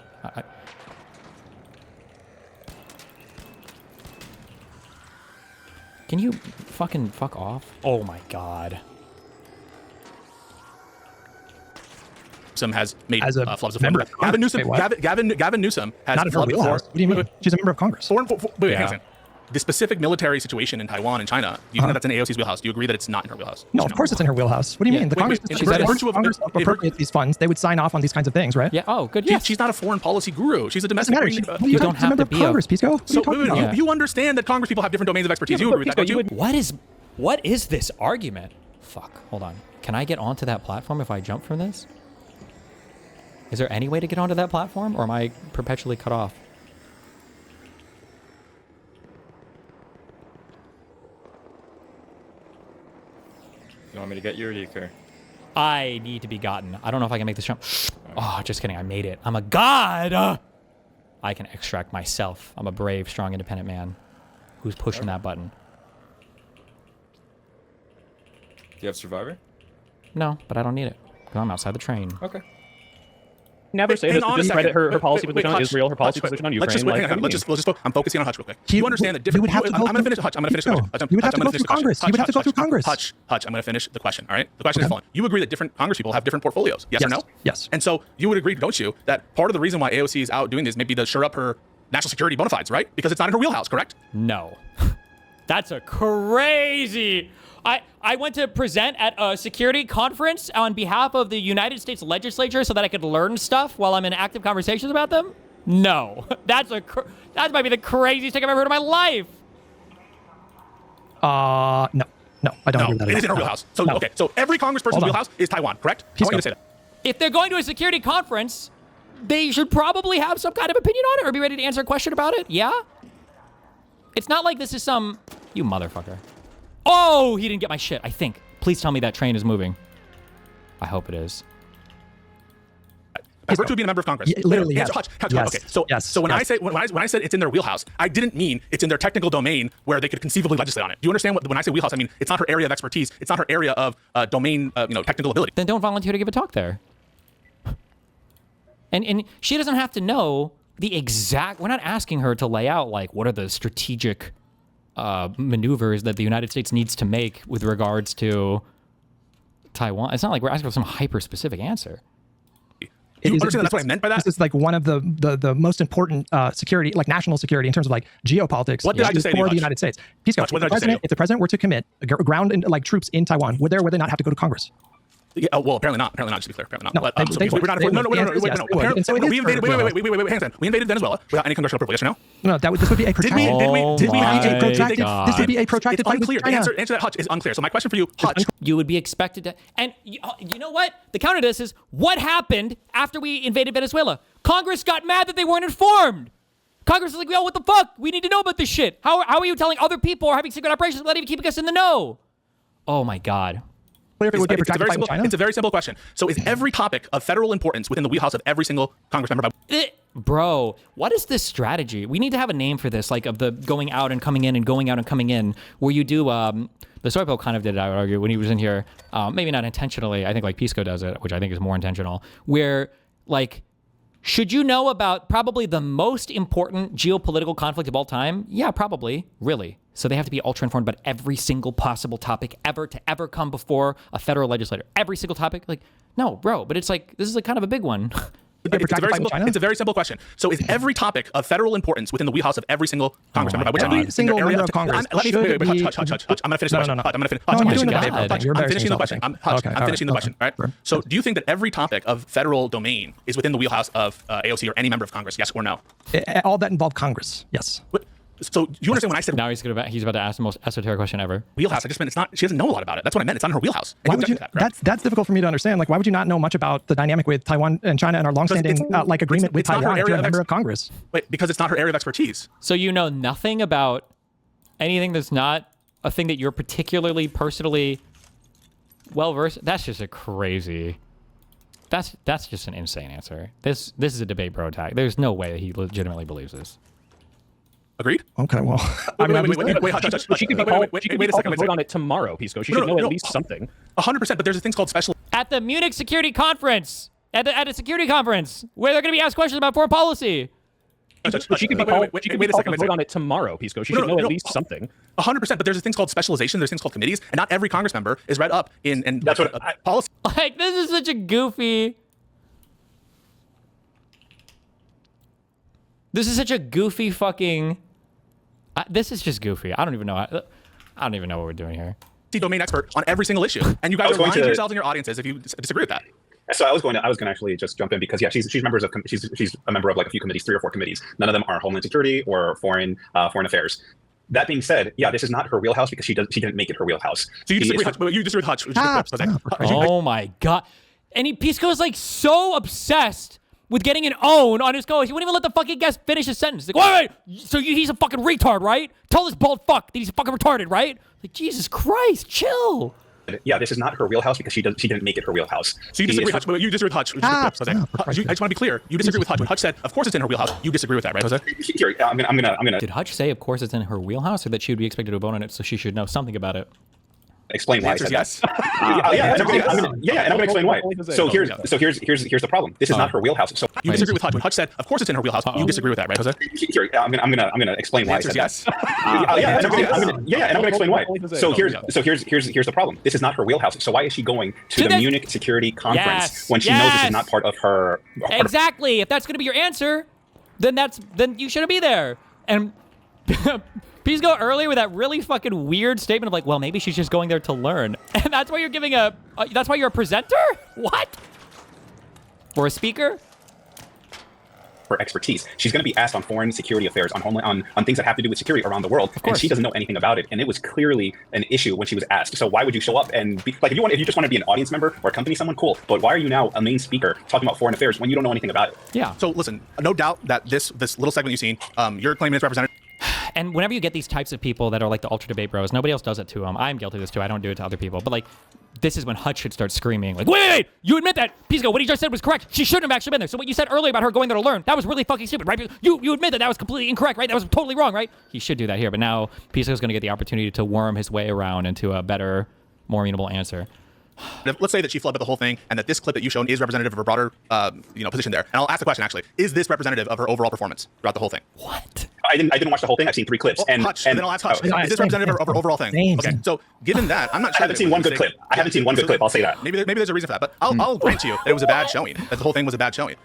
Can you fucking fuck off? Oh my God. Has made flubs of member. Gavin Newsom has not in her wheelhouse. What do you mean? She's a member of Congress. Wait, hang on a second. The specific military situation in Taiwan and China, do you think that's in AOC's wheelhouse? Do you agree that it's not in her wheelhouse? No, of course it's in her wheelhouse. What do you mean? The Congress appropriates these funds. They would sign off on these kinds of things, right? Yeah. Oh, good. Yes. She's not a foreign policy guru. She's a domestic. You don't have to be Congress, Pisco. So you understand that Congress people have different domains of expertise. You agree with that, don't you? What is this argument? Fuck. Hold on. Can I get onto that platform if I jump from this? Is there any way to get onto that platform, or am I perpetually cut off? You want me to get you, or do you care? I need to be gotten. I don't know if I can make this jump. Oh, just kidding. I made it. I'm a god. I can extract myself. I'm a brave, strong, independent man who's pushing that button. Do you have Survivor? No, but I don't need it because I'm outside the train. Okay. Never say this to discredit her policy position on Israel, her policy position on Ukraine. Let's just I'm focusing on Hutch real quick. You understand that different. I'm going to finish. Hutch, I'm going to finish the question. You would have to go through Congress. You would have to go through Congress. Hutch, I'm going to finish the question. All right. The question is following. You agree that different Congress people have different portfolios? Yes or no? Yes. And so you would agree, don't you, that part of the reason why AOC is out doing this may be to shore up her national security bona fides, right? Because it's not in her wheelhouse, correct? No. That's a crazy. I went to present at a security conference on behalf of the United States legislature so that I could learn stuff while I'm in active conversations about them? No. That might be the craziest thing I've ever heard in my life. No, I don't agree with that. It is in her wheelhouse. So, okay, so every congressperson's wheelhouse is Taiwan, correct? I want you to say that. If they're going to a security conference, they should probably have some kind of opinion on it or be ready to answer a question about it. Yeah? It's not like this is some... You motherfucker. Oh, he didn't get my shit, I think. Please tell me that train is moving. I hope it is. By virtue of being a member of Congress. Yeah, literally, yes. Hutch, Yes. okay. So, Yes. so when Yes. I say when I said it's in their wheelhouse, I didn't mean it's in their technical domain where they could conceivably legislate on it. Do you understand when I say wheelhouse? I mean it's not her area of expertise. It's not her area of domain, technical ability. Then don't volunteer to give a talk there. And she doesn't have to know the exact... We're not asking her to lay out, like, what are the strategic maneuvers that the United States needs to make with regards to Taiwan. It's not like we're asking for some hyper-specific anscer. You understand that's what I meant by that? This is like one of the most important security, like national security in terms of like geopolitics. What did I just say to you, for the Hutch? United States? Pisco, Hutch, what did I just say to you? if the president were to commit ground and like troops in Taiwan, would they not have to go to Congress? Yeah, well, apparently not. Apparently not. Just to be clear, apparently not. No, But, they we're not. would. No. The answer is yes, they would. And so it is We invaded. for Wait. Hang on. We invaded Venezuela without any congressional approval. Yes or no? No, this would be a protracted. Did we have a protracted? This would be a protracted It's fight with unclear. The China. answer to that, Hutch, is unclear. So my question for you, Hutch. You would be expected to... And you know what? The counter to this is, what happened after we invaded Venezuela? Congress got mad that they weren't informed. Congress was like, yo, what the fuck? We need to know about this shit. How are you telling other people or having secret operations without even keeping us in the know? Oh my God. It's a very simple question. So is every topic of federal importance within the wheelhouse of every single Congress member? Bro, what is this strategy? We need to have a name for this, like of the going out and coming in and going out and coming in, where you do, TheSoyPill kind of did it, I would argue, when he was in here. Maybe not intentionally. I think like Pisco does it, which I think is more intentional, where like, should you know about probably the most important geopolitical conflict of all time? Yeah, probably. Really. So they have to be ultra informed about every single possible topic to ever come before a federal legislator. Every single topic? Like, no, bro. But it's like, this is like kind of a big one. It's a very simple question. So is every topic of federal importance within the wheelhouse of every single Congress member? Every single member of Congress. Hutch, I'm going to finish the question. I'm going to finish. I'm finishing the question. I'm finishing the question. Right. So do you think that every topic of federal domain is within the wheelhouse of AOC or any member of Congress? Yes or no? All that involved Congress. Yes. So you understand when I said now he's about to ask the most esoteric question ever. Wheelhouse. I just meant it's not. She doesn't know a lot about it. That's what I meant. It's not in her wheelhouse. Why would you, that's difficult for me to understand. Like, why would you not know much about the dynamic with Taiwan and China and our longstanding like agreement with Taiwan if you're a member of Congress? Wait, because it's not her area of expertise. So you know nothing about anything that's not a thing that you're particularly personally well versed. That's just a crazy. That's just an insane answer. This is a debate bro attack. There's no way that he legitimately believes this. Agreed? Okay, well. Wait, She could be called vote on it tomorrow, Pisco. She should know at least something. 100%, but there's a thing called special... At the Munich Security Conference, at a security conference, where they're going to be asked questions about foreign policy. She could be called vote on it tomorroh, Pisco. She should know at least something. 100%, but there's things called specialization, there's things called committees, and not every Congress member is read up in that's what policy. Like, this is such a goofy... This is such a goofy fucking... this is just goofy. I don't even know what we're doing here. Domain expert on every single issue, and you guys are lying to yourselves and your audiences if you disagree with that. So I was going to actually just jump in because she's a member of like a few committees, 3 or 4 committees. None of them are Homeland Security or foreign affairs. That being said, yeah, this is not her wheelhouse because she didn't make it her wheelhouse. So you disagree with Hutch? Oh my God! And Pisco is like so obsessed with getting an own on his co-host. He wouldn't even let the fucking guest finish his sentence. Like, wait. So he's a fucking retard, right? Tell this bald fuck that he's fucking retarded, right? Like, Jesus Christ, chill. Yeah, this is not her wheelhouse because she didn't make it her wheelhouse. So you disagree with Hutch? You disagree with Hutch? I just want to be clear. You disagree with Hutch when Hutch said, "Of course it's in her wheelhouse." You disagree with that, right, Jose? Here, I'm gonna. Did Hutch say, "Of course it's in her wheelhouse," or that she would be expected to vote on it, so she should know something about it? Explain why I said yes. and I'm gonna explain why. So here's the problem. This is not her wheelhouse. So you disagree with Hutch when Hutch said, "Of course it's in her wheelhouse." You disagree with that, right, Jose? Here, I'm gonna explain why I said yes. and I'm gonna explain why. So here's the problem. This is not her wheelhouse. So why is she going to the Munich Security Conference when she knows this is not part of her? Exactly. If that's gonna be your answer, then you shouldn't be there. And please go earlier with that really fucking weird statement of like, well, maybe she's just going there to learn. And that's why you're giving that's why you're a presenter? What? Or a speaker? her expertise. She's going to be asked on foreign security affairs, on things that have to do with security around the world, and she doesn't know anything about it. And it was clearly an issue when she was asked. So why would you show up and be like, if you just want to be an audience member or accompany someone, cool. But why are you now a main speaker talking about foreign affairs when you don't know anything about it? Yeah. So listen, no doubt that this little segment you've seen, you're claiming it's representative. And whenever you get these types of people that are like the ultra debate bros, nobody else does it to them. I'm guilty of this too. I don't do it to other people. But like, this is when Hutch should start screaming like, wait, you admit that Pisco, what he just said was correct. She shouldn't have actually been there. So what you said earlier about her going there to learn, that was really fucking stupid, right? You admit that was completely incorrect, right? That was totally wrong, right? He should do that here. But now Pisco's going to get the opportunity to worm his way around into a better, more amenable answer. Let's say that she flubbed the whole thing, and that this clip that you've shown is representative of her broader, position there. And I'll ask the question actually: is this representative of her overall performance throughout the whole thing? What? I didn't watch the whole thing. I've seen 3 clips. Well, Hutch, and then I'll ask Hutch. Is this representative of her overall thing? Okay, so given that, I'm not sure. I haven't seen one good clip. I haven't seen one good clip. I'll say that. Maybe there's a reason for that, but I'll grant you that it was a bad showing. That the whole thing was a bad showing.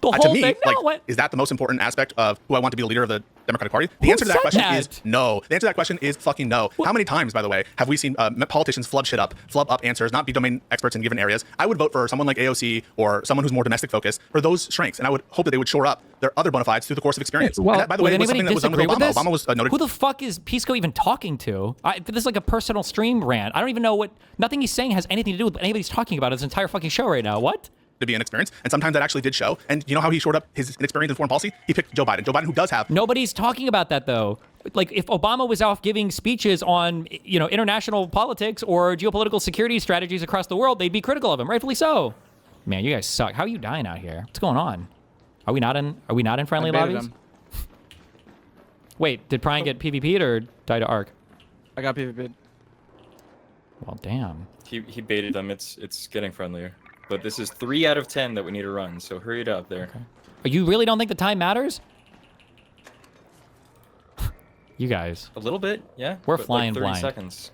The to whole me, thing? No, like, what? is that the most important aspect of who I want to be the leader of the Democratic Party? The answer to that question is no. The answer to that question is fucking no. What? How many times, by the way, have we seen politicians flub up answers, not be domain experts in given areas? I would vote for someone like AOC or someone who's more domestic focused for those strengths, and I would hope that they would shore up their other bona fides through the course of experience. Well, and that, by the way, was something that was done with Obama. Obama was noted. Who the fuck is Pisco even talking to? This is like a personal stream rant. I don't even know what. Nothing he's saying has anything to do with what anybody's talking about in this entire fucking show right now. What? To be an experience, and sometimes that actually did show. And you know how he shored up his inexperience in foreign policy? He picked Joe Biden, who does have. Nobody's talking about that though. Like if Obama was off giving speeches on international politics or geopolitical security strategies across the world, they'd be critical of him, rightfully so. Man, you guys suck. How are you dying out here? What's going on? Are we not in friendly lobbies? Wait, did Prine get PvP'd or die to Arc? I got PvP'd. Well, damn. He baited them. It's getting friendlier. But this is 3 out of 10 that we need to run, so hurry it up there. Okay. You really don't think the time matters? You guys. A little bit, yeah. We're but flying like 30 blind. seconds.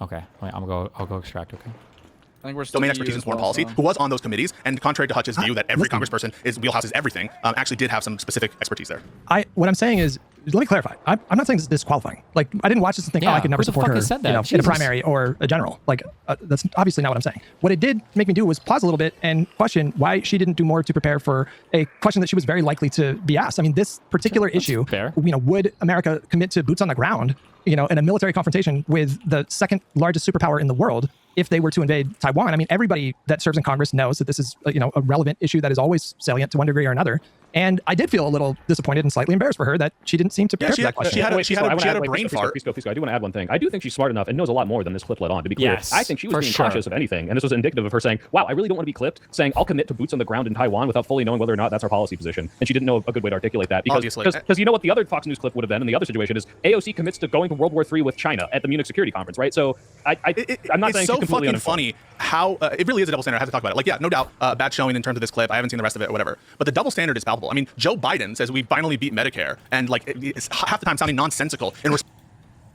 Okay, wait, I'll go extract. Okay. I think we're domain expertise in foreign policy, who was on those committees, and contrary to Hutch's view that every congressperson is wheelhouse is everything, actually did have some specific expertise there. What I'm saying is, let me clarify. I'm not saying this is disqualifying. Like, I didn't watch this and think, I could never support her in a primary or a general. Like, that's obviously not what I'm saying. What it did make me do was pause a little bit and question why she didn't do more to prepare for a question that she was very likely to be asked. I mean, this particular issue, would America commit to boots on the ground, in a military confrontation with the second largest superpower in the world if they were to invade Taiwan? I mean, everybody that serves in Congress knows that this is, a relevant issue that is always salient to one degree or another. And I did feel a little disappointed and slightly embarrassed for her that she didn't seem to prepare for that question. She had a brain fart. Pisco, I do want to add one thing. I do think she's smart enough and knows a lot more than this clip led on, to be clear. Yes, I think she was being cautious of anything, and this was indicative of her saying, wow, I really don't want to be clipped, saying I'll commit to boots on the ground in Taiwan without fully knowing whether or not that's our policy position. And she didn't know a good way to articulate that. Because you know what the other Fox News clip would have been in the other situation is AOC commits to going to World War III with China at the Munich Security Conference, right? So I'm not saying it's so fucking funny how it really is a double standard. I have to talk about it. Like, yeah, no doubt, bad showing in terms of this clip. I haven't seen the rest of it or whatever. But the double standard is palpable. I mean, Joe Biden says we finally beat Medicare, and like it's half the time sounding nonsensical.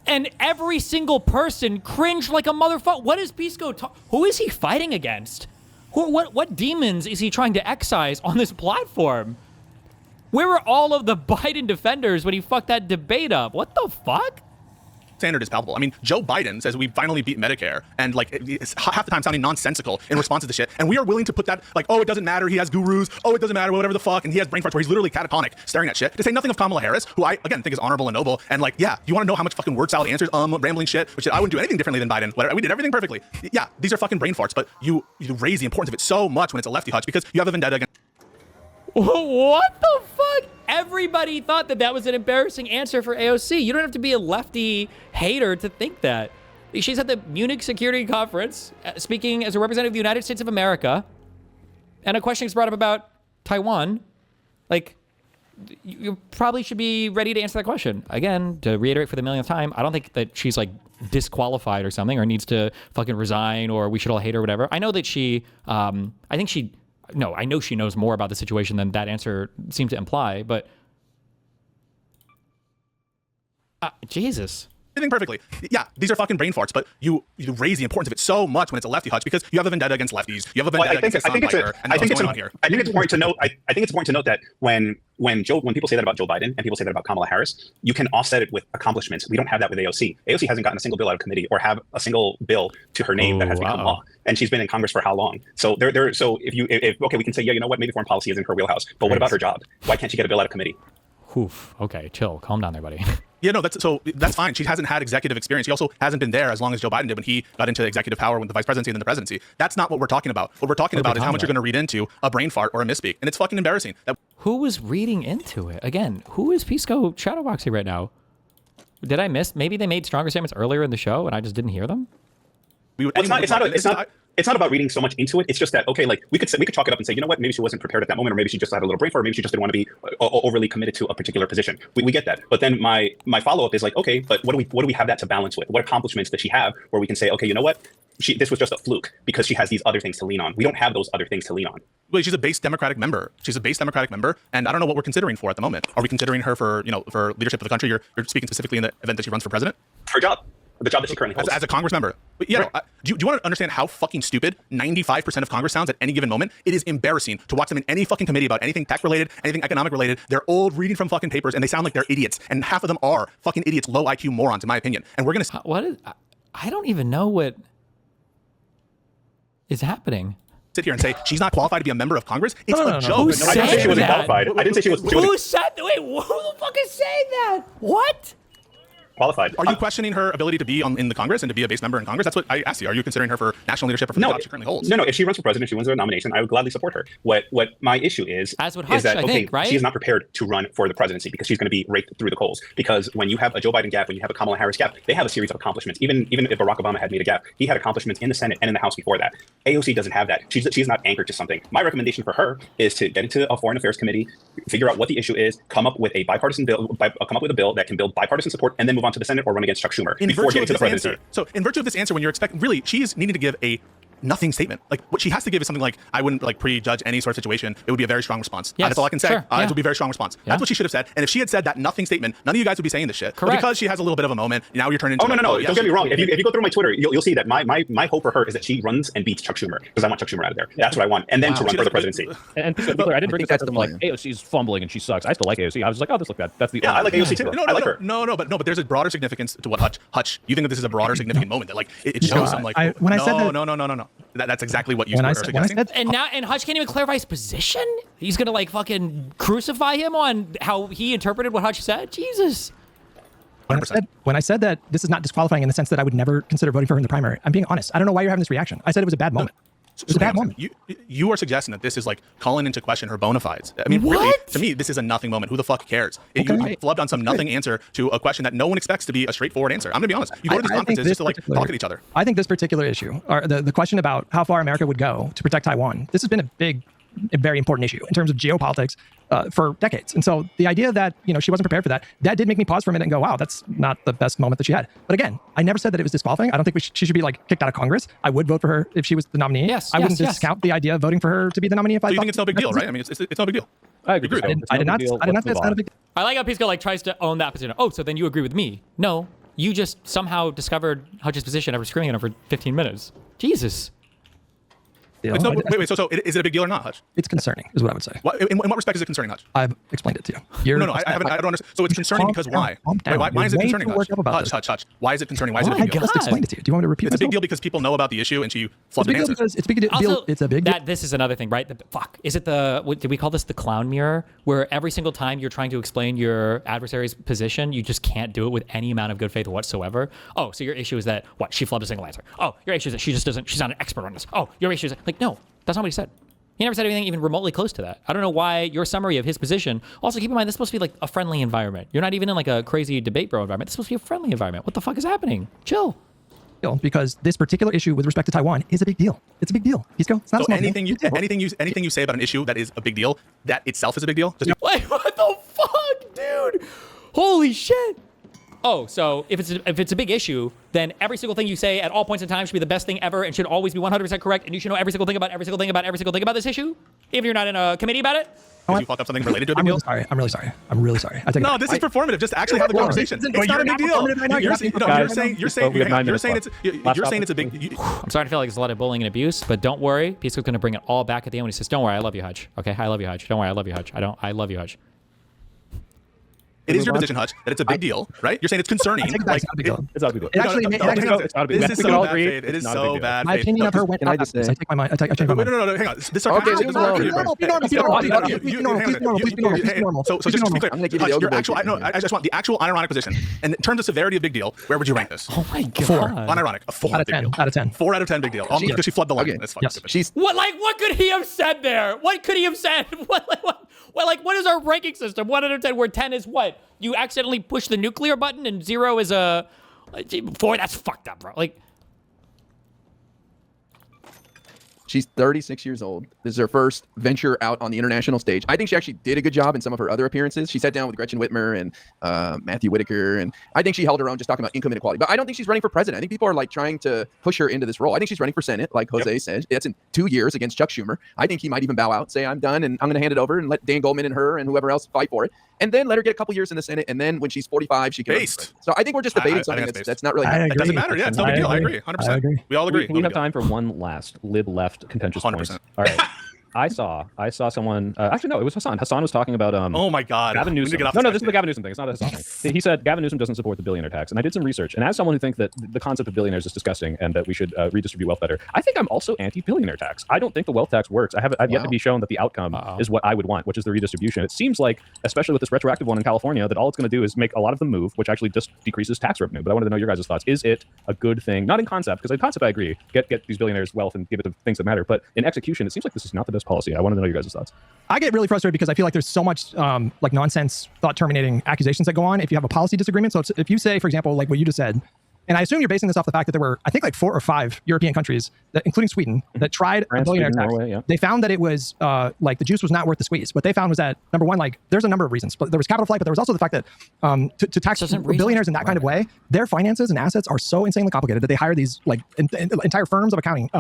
And every single person cringed like a motherfucker. What is Pisco? Who is he fighting against? What demons is he trying to excise on this platform? Where were all of the Biden defenders when he fucked that debate up? What the fuck? Standard is palpable. I mean, Joe Biden says we finally beat Medicare, and like it's half the time sounding nonsensical in response to the shit. And we are willing to put that like, oh, it doesn't matter. He has gurus. Oh, it doesn't matter. Whatever the fuck. And he has brain farts where he's literally catatonic, staring at shit. To say nothing of Kamala Harris, who I again think is honorable and noble. And like, yeah, you want to know how much fucking word salad answers, rambling shit, which I wouldn't do anything differently than Biden. Whatever, we did everything perfectly. Yeah, these are fucking brain farts. But you raise the importance of it so much when it's a lefty Hutch because you have a vendetta against. What the fuck? Everybody thought that was an embarrassing answer for AOC. You don't have to be a lefty hater to think that. She's at the Munich Security Conference speaking as a representative of the United States of America, and a question is brought up about Taiwan. Like, you probably should be ready to answer that question. Again, to reiterate for the millionth time, I don't think that she's like disqualified or something or needs to fucking resign or we should all hate her or whatever. I know that I know she knows more about the situation than that answer seemed to imply, but Jesus. everything perfectly. Yeah, these are fucking brain farts, but you raise the importance of it so much when it's a lefty hutch because you have a vendetta against lefties. You have a vendetta against Hasan Piker, and that's what's going on here. I think it's important to note. I think it's important to note that when people say that about Joe Biden and people say that about Kamala Harris, you can offset it with accomplishments. We don't have that with AOC. AOC hasn't gotten a single bill out of committee or have a single bill to her name that has become law. And she's been in Congress for how long? So so if okay, we can say, yeah, you know what, maybe foreign policy isn't her wheelhouse. But what about her job? Why can't she get a bill out of committee? Oof. Okay, chill. Calm down there, buddy. Yeah, no, that's fine. She hasn't had executive experience. She also hasn't been there as long as Joe Biden did when he got into executive power with the vice presidency and then the presidency. That's not what we're talking about. What we're talking about is how much you're going to read into a brain fart or a misspeak. And it's fucking embarrassing. Who was reading into it? Again, who is Pisco shadowboxing right now? Did I miss? Maybe they made stronger statements earlier in the show and I just didn't hear them? It's not about reading so much into it. It's just that, okay, like we could chalk it up and say, you know what, maybe she wasn't prepared at that moment, or maybe she just had a little brain fart, or maybe she just didn't want to be overly committed to a particular position. We get that. But then my follow-up is like, okay, but what do we have that to balance with? What accomplishments does she have where we can say, okay, you know what, this was just a fluke because she has these other things to lean on. We don't have those other things to lean on. Well, she's a base Democratic member. And I don't know what we're considering for at the moment. Are we considering her for leadership of the country? You're speaking specifically in the event that she runs for president? Her job. The job that she currently holds. As a Congress member. But yeah, right. Do you want to understand how fucking stupid 95% of Congress sounds at any given moment? It is embarrassing to watch them in any fucking committee about anything tech related, anything economic related. They're old, reading from fucking papers, and they sound like they're idiots. And half of them are fucking idiots, low IQ morons, in my opinion. And we're going to... I don't even know what is happening. Sit here and say she's not qualified to be a member of Congress? It's a joke. Who said I didn't say she wasn't qualified. I didn't say she was... Who said... Wait, who the fuck is saying that? What? Qualified. Are you questioning her ability to be in the Congress and to be a base member in Congress? That's what I asked you. Are you considering her for national leadership or for the job she currently holds? No. If she runs for president, she wins a nomination, I would gladly support her. What my issue is that, okay, she is not prepared to run for the presidency because she's going to be raked through the coals. Because when you have a Joe Biden gap, when you have a Kamala Harris gap, they have a series of accomplishments. Even if Barack Obama had made a gap, he had accomplishments in the Senate and in the House before that. AOC doesn't have that. She's not anchored to something. My recommendation for her is to get into a foreign affairs committee, figure out what the issue is, come up with a bipartisan bill, come up with a bill that can build bipartisan support, and then move on to the Senate or run against Chuck Schumer before getting to the presidency. In virtue of this answer, when you're expecting, really, she's needing to give a nothing statement. Like what she has to give is something like, I wouldn't like prejudge any sort of situation. It would be a very strong response. Yes, that's all I can say. sure, It would be a very strong response. Yeah. That's what she should have said. And if she had said that nothing statement, none of you guys would be saying this shit. Correct. But because she has a little bit of a moment, now you're turning into... No. Don't get me wrong. If you go through my Twitter, you'll see that my hope for her is that she runs and beats Chuck Schumer because I want Chuck Schumer out of there. That's what I want. And then to run for the presidency. And I didn't bring this up like AOC's fumbling and she sucks. I still like AOC. I was like, oh, this look bad. That's the... Yeah, I like AOC too. I like her. No, but there's a broader significance to what Hutch. You think that this is a broader significant moment that like it shows some like... No. That's exactly what you were suggesting. And Hutch can't even clarify his position? He's gonna like fucking crucify him on how he interpreted what Hutch said? Jesus. When I said that this is not disqualifying in the sense that I would never consider voting for her in the primary, I'm being honest. I don't know why you're having this reaction. I said it was a bad moment. It was a bad moment. You are suggesting that this is like calling into question her bona fides. I mean, really, to me, this is a nothing moment. Who the fuck cares? You flubbed on some nothing answer to a question that no one expects to be a straightforward answer. I'm gonna be honest. You go to these conferences just to like talk at each other. I think this particular issue, or the question about how far America would go to protect Taiwan, this has been a very important issue in terms of geopolitics for decades. And so the idea that, she wasn't prepared for that did make me pause for a minute and go, wow, that's not the best moment that she had. But again, I never said that it was disqualifying. I don't think she should be like kicked out of Congress. I would vote for her if she was the nominee. I wouldn't discount the idea of voting for her to be the nominee if I thought... You think it's no big deal, right? I mean, it's no big deal. I agree. I did not say it's not a big deal. I like how Pisco like tries to own that position. Oh, so then you agree with me. No, you just somehow discovered Hutch's position after screaming at him for 15 minutes. Jesus. Wait, so is it a big deal or not, Hutch? It's concerning, is what I would say. In what respect is it concerning, Hutch? I've explained it to you. No, I don't understand. So it's concerning because why? Why is it concerning, Hutch? Why is it concerning? Why is it a big deal? I just explained it to you. Do you want me to repeat It's a big deal because people know about the issue and she flubbed an answer. It's a big deal. Also, it's a big deal. This is another thing, right? Is it did we call this the clown mirror? Where every single time you're trying to explain your adversary's position, you just can't do it with any amount of good faith whatsoever. Oh, so your issue is that, she flubbed a single answer. Oh, your issue is that she's not an expert on this. Oh, your issue is like, no. That's not what he said. He never said anything even remotely close to that. I don't know why your summary of his position. Also, keep in mind, this is supposed to be like a friendly environment. You're not even in like a crazy debate bro environment. This is supposed to be a friendly environment. What the fuck is happening? Chill. Because this particular issue with respect to Taiwan is a big deal. It's a big deal. It's not so anything you say about an issue that is a big deal, that itself is a big deal. Wait, what the fuck, dude? Holy shit. Oh, so if it's a big issue, then every single thing you say at all points in time should be the best thing ever and should always be 100% correct, and you should know every single thing about every single thing about every single thing about this issue? Even if you're not in a committee about it? Did you fuck up something related to a big deal? I'm really sorry. I'm really sorry. I take No, this is performative. Just actually have the conversation. It's not a big deal. You're saying it's a big. I'm starting to feel like there's a lot of bullying and abuse, but don't worry. Pisco's going to bring it all back at the end when he says, "Don't worry, I love you, Hutch." Okay, I love you, Hutch. Don't worry, I love you, Hutch. I love you, Hutch. It is your position, Hutch, that it's a big deal, right? You're saying it's concerning. It's not a big deal. It's not a big deal. It's not a big deal. This is so bad faith. It is so bad. My opinion of her went up. I take my mind. I change my mind. No, hang on. This sarcasm is normal. So just to be clear, I just want the actual unironic position. And in terms of severity of big deal, where would you rank this? Oh my God. 4. Unironic. A 4 out of 10. Out of 10. 4 out of 10 big deal. Because she flooded the line. That's fucking stupid. What could he have said there? What could he have said? What is our ranking system? 1 out of 10, where 10 is what? You accidentally push the nuclear button and 0 is a 4. That's fucked up, bro. Like, She's 36 years old. This is her first venture out on the international stage. I think she actually did a good job in some of her other appearances. She sat down with Gretchen Whitmer and Matthew Whitaker, and I think she held her own just talking about income inequality. But I don't think she's running for president. I think people are like trying to push her into this role. I think she's running for Senate, like Jose said. That's in 2 years against Chuck Schumer. I think he might even bow out, say, I'm done, and I'm going to hand it over and let Dan Goldman and her and whoever else fight for it. And then let her get a couple years in the Senate, and then when she's 45, she can. Based. So I think we're just debating something that's not really. It doesn't matter. Yeah, it's no big deal. I agree. 100%. We all agree. We have time for one last lib-left contentious point. 100%. All right. I saw someone. Actually, no, it was Hasan. Hasan was talking about. Oh my God. Gavin Newsom. No, this is the Gavin Newsom thing. It's not a Hasan thing. He said Gavin Newsom doesn't support the billionaire tax, and I did some research. And as someone who thinks that the concept of billionaires is disgusting and that we should redistribute wealth better, I think I'm also anti-billionaire tax. I don't think the wealth tax works. I've yet to be shown that the outcome is what I would want, which is the redistribution. It seems like, especially with this retroactive one in California, that all it's going to do is make a lot of them move, which actually just decreases tax revenue. But I wanted to know your guys' thoughts. Is it a good thing? Not in concept, because in concept I agree. Get these billionaires wealth and give it to things that matter. But in execution, it seems like this is not the best policy. I wanted to know your guys' thoughts. I get really frustrated because I feel like there's so much like nonsense, thought-terminating accusations that go on if you have a policy disagreement. So if you say, for example, like what you just said, and I assume you're basing this off the fact that there were, I think, like 4 or 5 European countries, that, including Sweden, that tried a billionaire tax. Norway, yeah. They found that it was like the juice was not worth the squeeze. What they found was that, number one, like there's a number of reasons, but there was capital flight, but there was also the fact that to tax billionaires in that kind of way, their finances and assets are so insanely complicated that they hire these like entire firms of accounting,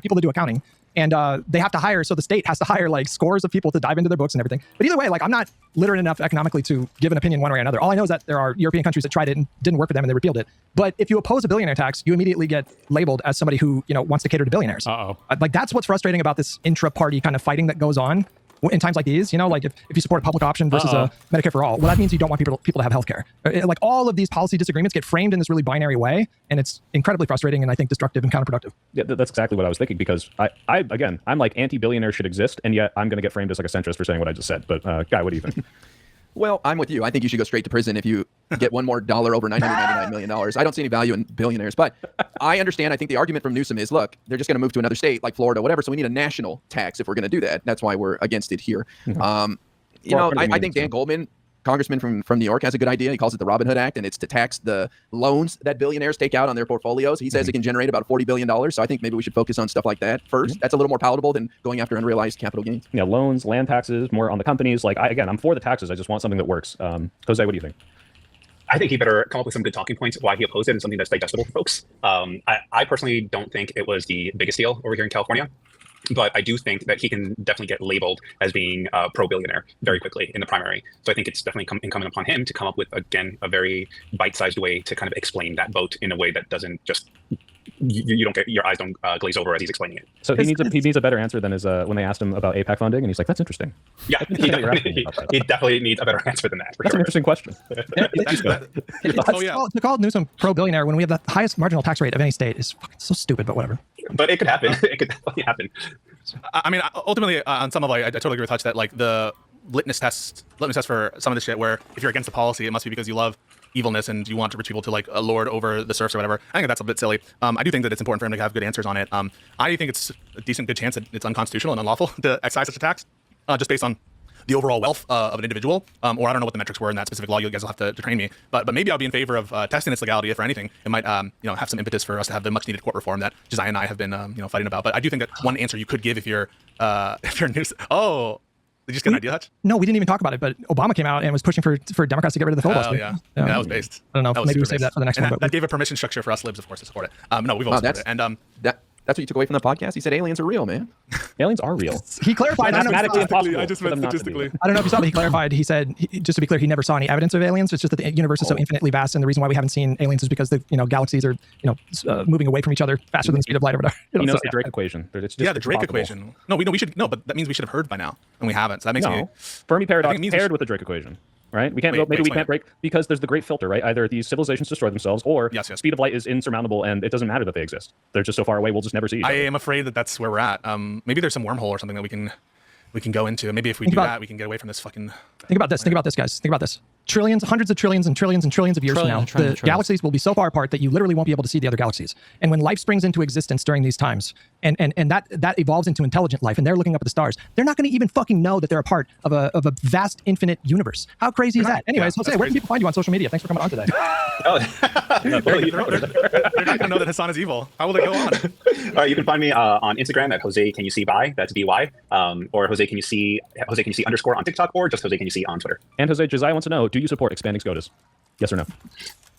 people to do accounting. And they have to hire, so the state has to hire like scores of people to dive into their books and everything. But either way, like I'm not literate enough economically to give an opinion one way or another. All I know is that there are European countries that tried it and didn't work for them and they repealed it. But if you oppose a billionaire tax, you immediately get labeled as somebody who, you know, wants to cater to billionaires. Like that's what's frustrating about this intra-party kind of fighting that goes on in times like these, you know, like if you support a public option versus a Medicare for all, well, that means you don't want people to have healthcare. Like all of these policy disagreements get framed in this really binary way, and it's incredibly frustrating and I think destructive and counterproductive. Yeah, that's exactly what I was thinking, because I'm like anti-billionaire should exist, and yet I'm going to get framed as like a centrist for saying what I just said. But Guy, what do you think? Well, I'm with you. I think you should go straight to prison if you get one more dollar over $999 million. I don't see any value in billionaires, but I understand. I think the argument from Newsom is, look, they're just going to move to another state like Florida, whatever. So we need a national tax if we're going to do that. That's why we're against it here. You know, I think Dan Goldman, congressman from New York, has a good idea. He calls it the Robin Hood Act, and it's to tax the loans that billionaires take out on their portfolios. He says it can generate about $40 billion. So I think maybe we should focus on stuff like that first. That's a little more palatable than going after unrealized capital gains. Yeah, loans, land taxes, more on the companies. Like, I'm for the taxes. I just want something that works. Jose, what do you think? I think he better come up with some good talking points why he opposed it and something that's digestible for folks. I personally don't think it was the biggest deal over here in California. But I do think that he can definitely get labeled as being pro-billionaire very quickly in the primary. So I think it's definitely incumbent upon him to come up with, again, a very bite-sized way to kind of explain that vote in a way that doesn't just you don't get your eyes don't glaze over as he's explaining it. So he needs a better answer than his when they asked him about APAC funding, and he's like, "That's interesting." Yeah, he definitely needs a better answer than that. That's an interesting question. To call Newsom pro-billionaire when we have the highest marginal tax rate of any state is fucking so stupid, but whatever. But it could happen. It could definitely happen. I mean, ultimately, on some level, I totally agree with Hutch that like the litmus test for some of this shit, where if you're against the policy, it must be because you love evilness and you want rich people to like lord over the serfs or whatever. I think that's a bit silly. I do think that it's important for him to have good answers on it. I think it's a good chance that it's unconstitutional and unlawful to excise such a tax, just based on the overall wealth of an individual, or I don't know what the metrics were in that specific law. You guys will have to train me, but maybe I'll be in favor of testing its legality. If for anything, it might have some impetus for us to have the much needed court reform that Josiah and I have been fighting about. But I do think that one answer you could give if you're new. Oh. Did you just get an idea, Hutch? No, we didn't even talk about it, but Obama came out and was pushing for Democrats to get rid of the filibuster. Yeah, that was based. I don't know. Maybe we'll save that for the next one. That gave a permission structure for us libs, of course, to support it. No, we've always supported it. And That's what you took away from the podcast? He said aliens are real, man. Aliens are real. He clarified. Mathematically impossible. I just meant statistically. I don't know if you saw, but he clarified. He said, just to be clear, he never saw any evidence of aliens. It's just that the universe is so infinitely vast, and the reason why we haven't seen aliens is because the galaxies are moving away from each other faster than the speed of light or whatever. He knows the Drake equation. It's just The Drake equation. No, we should no, but that means we should have heard by now, and we haven't. So that makes me. Fermi paradox paired with the Drake equation. Right? We can't we can't break because there's the great filter, right? Either these civilizations destroy themselves or speed of light is insurmountable and it doesn't matter that they exist. They're just so far away we'll just never see each other. I am afraid that that's where we're at. Maybe there's some wormhole or something that we can go into. Maybe if we do that, we can get away from this fucking. Think about this. Think about this, guys. Think about this. Trillions, hundreds of trillions and trillions and trillions of years from now, the galaxies will be so far apart that you literally won't be able to see the other galaxies. And when life springs into existence during these times, and that evolves into intelligent life, and they're looking up at the stars, they're not going to even fucking know that they're a part of a vast, infinite universe. How crazy is that? Anyways, Jose, where can people find you on social media? Thanks for coming on today. They're not going to know that Hasan is evil. How will they go on? You can find me on Instagram at Jose Can You See By. That's BY. Or Jose Can You See _ on TikTok, or just Jose Can You See on Twitter. And Jose, Josiah wants to know: do you support expanding SCOTUS? Yes or no?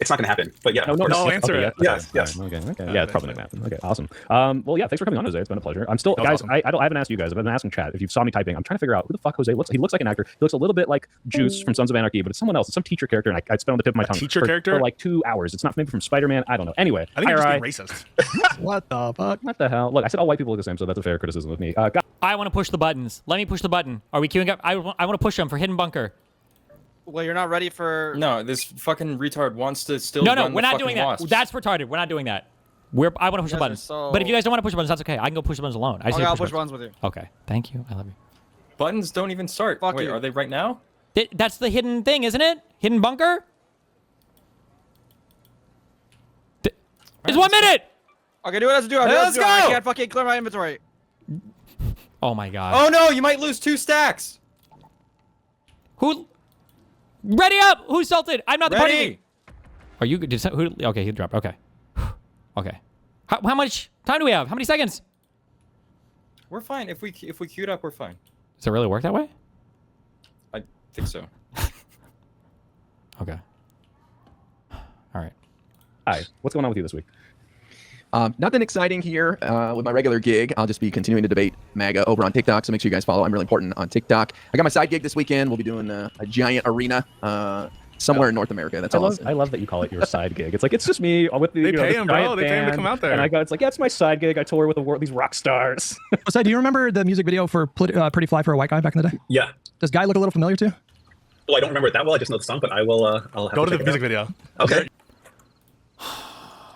It's not going to happen, but yeah. No, answer it. Yes. Okay. Yeah, it's probably not going to happen. Okay, awesome. Well, yeah, thanks for coming on, Jose. It's been a pleasure. I'm still, guys, awesome. I haven't asked you guys. I've been asking chat. If you saw me typing, I'm trying to figure out who the fuck Jose looks. He looks like an actor. He looks a little bit like Juice from Sons of Anarchy, but it's someone else. It's some teacher character, and I spent on the tip of my tongue. Character? For like 2 hours. It's not maybe from Spider-Man. I don't know. Anyway, I think you're just being racist. What the fuck? What the hell? Look, I said all white people look the same, so that's a fair criticism of me. I want to push the buttons. Let me push the button. Are we queuing up? I want to push them for hidden bunker. Well, you're not ready for. No, this fucking retard wants to still. No, run we're the not doing that. wasps. That's retarded. We're not doing that. I want to push the buttons. But if you guys don't want to push the buttons, that's okay. I can go push the buttons alone. I'll push buttons with you. Okay. Thank you. I love you. Buttons don't even start. Fuck Wait, you. are they right now? That's the hidden thing, isn't it? Hidden bunker? It's 1 minute! Okay, do what I have to do. Let's go! I can't fucking clear my inventory. Oh my god. Oh no, you might lose 2 stacks. Who? Ready up! Who's salted? I'm not the Ready. party. Are you? Okay, he dropped. Okay. Okay. How much time do we have? How many seconds? We're fine. If we queued up, we're fine. Does it really work that way? I think so. Okay. All right. Hi. What's going on with you this week? Nothing exciting here with my regular gig. I'll just be continuing to debate MAGA over on TikTok, so make sure you guys follow. I'm really important on TikTok. I got my side gig this weekend. We'll be doing a giant arena somewhere in North America. That's all. I love that you call it your side gig. It's like it's just me with the. They pay him, bro. They pay him to come out there. And I go, it's like, yeah, it's my side gig. I tour with these rock stars. So, do you remember the music video for "Pretty Fly for a White Guy" back in the day? Yeah. Does Guy look a little familiar too? Well, I don't remember it that well. I just know the song, but I will. I'll have Go to check the it music out. video. Okay.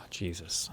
Jesus.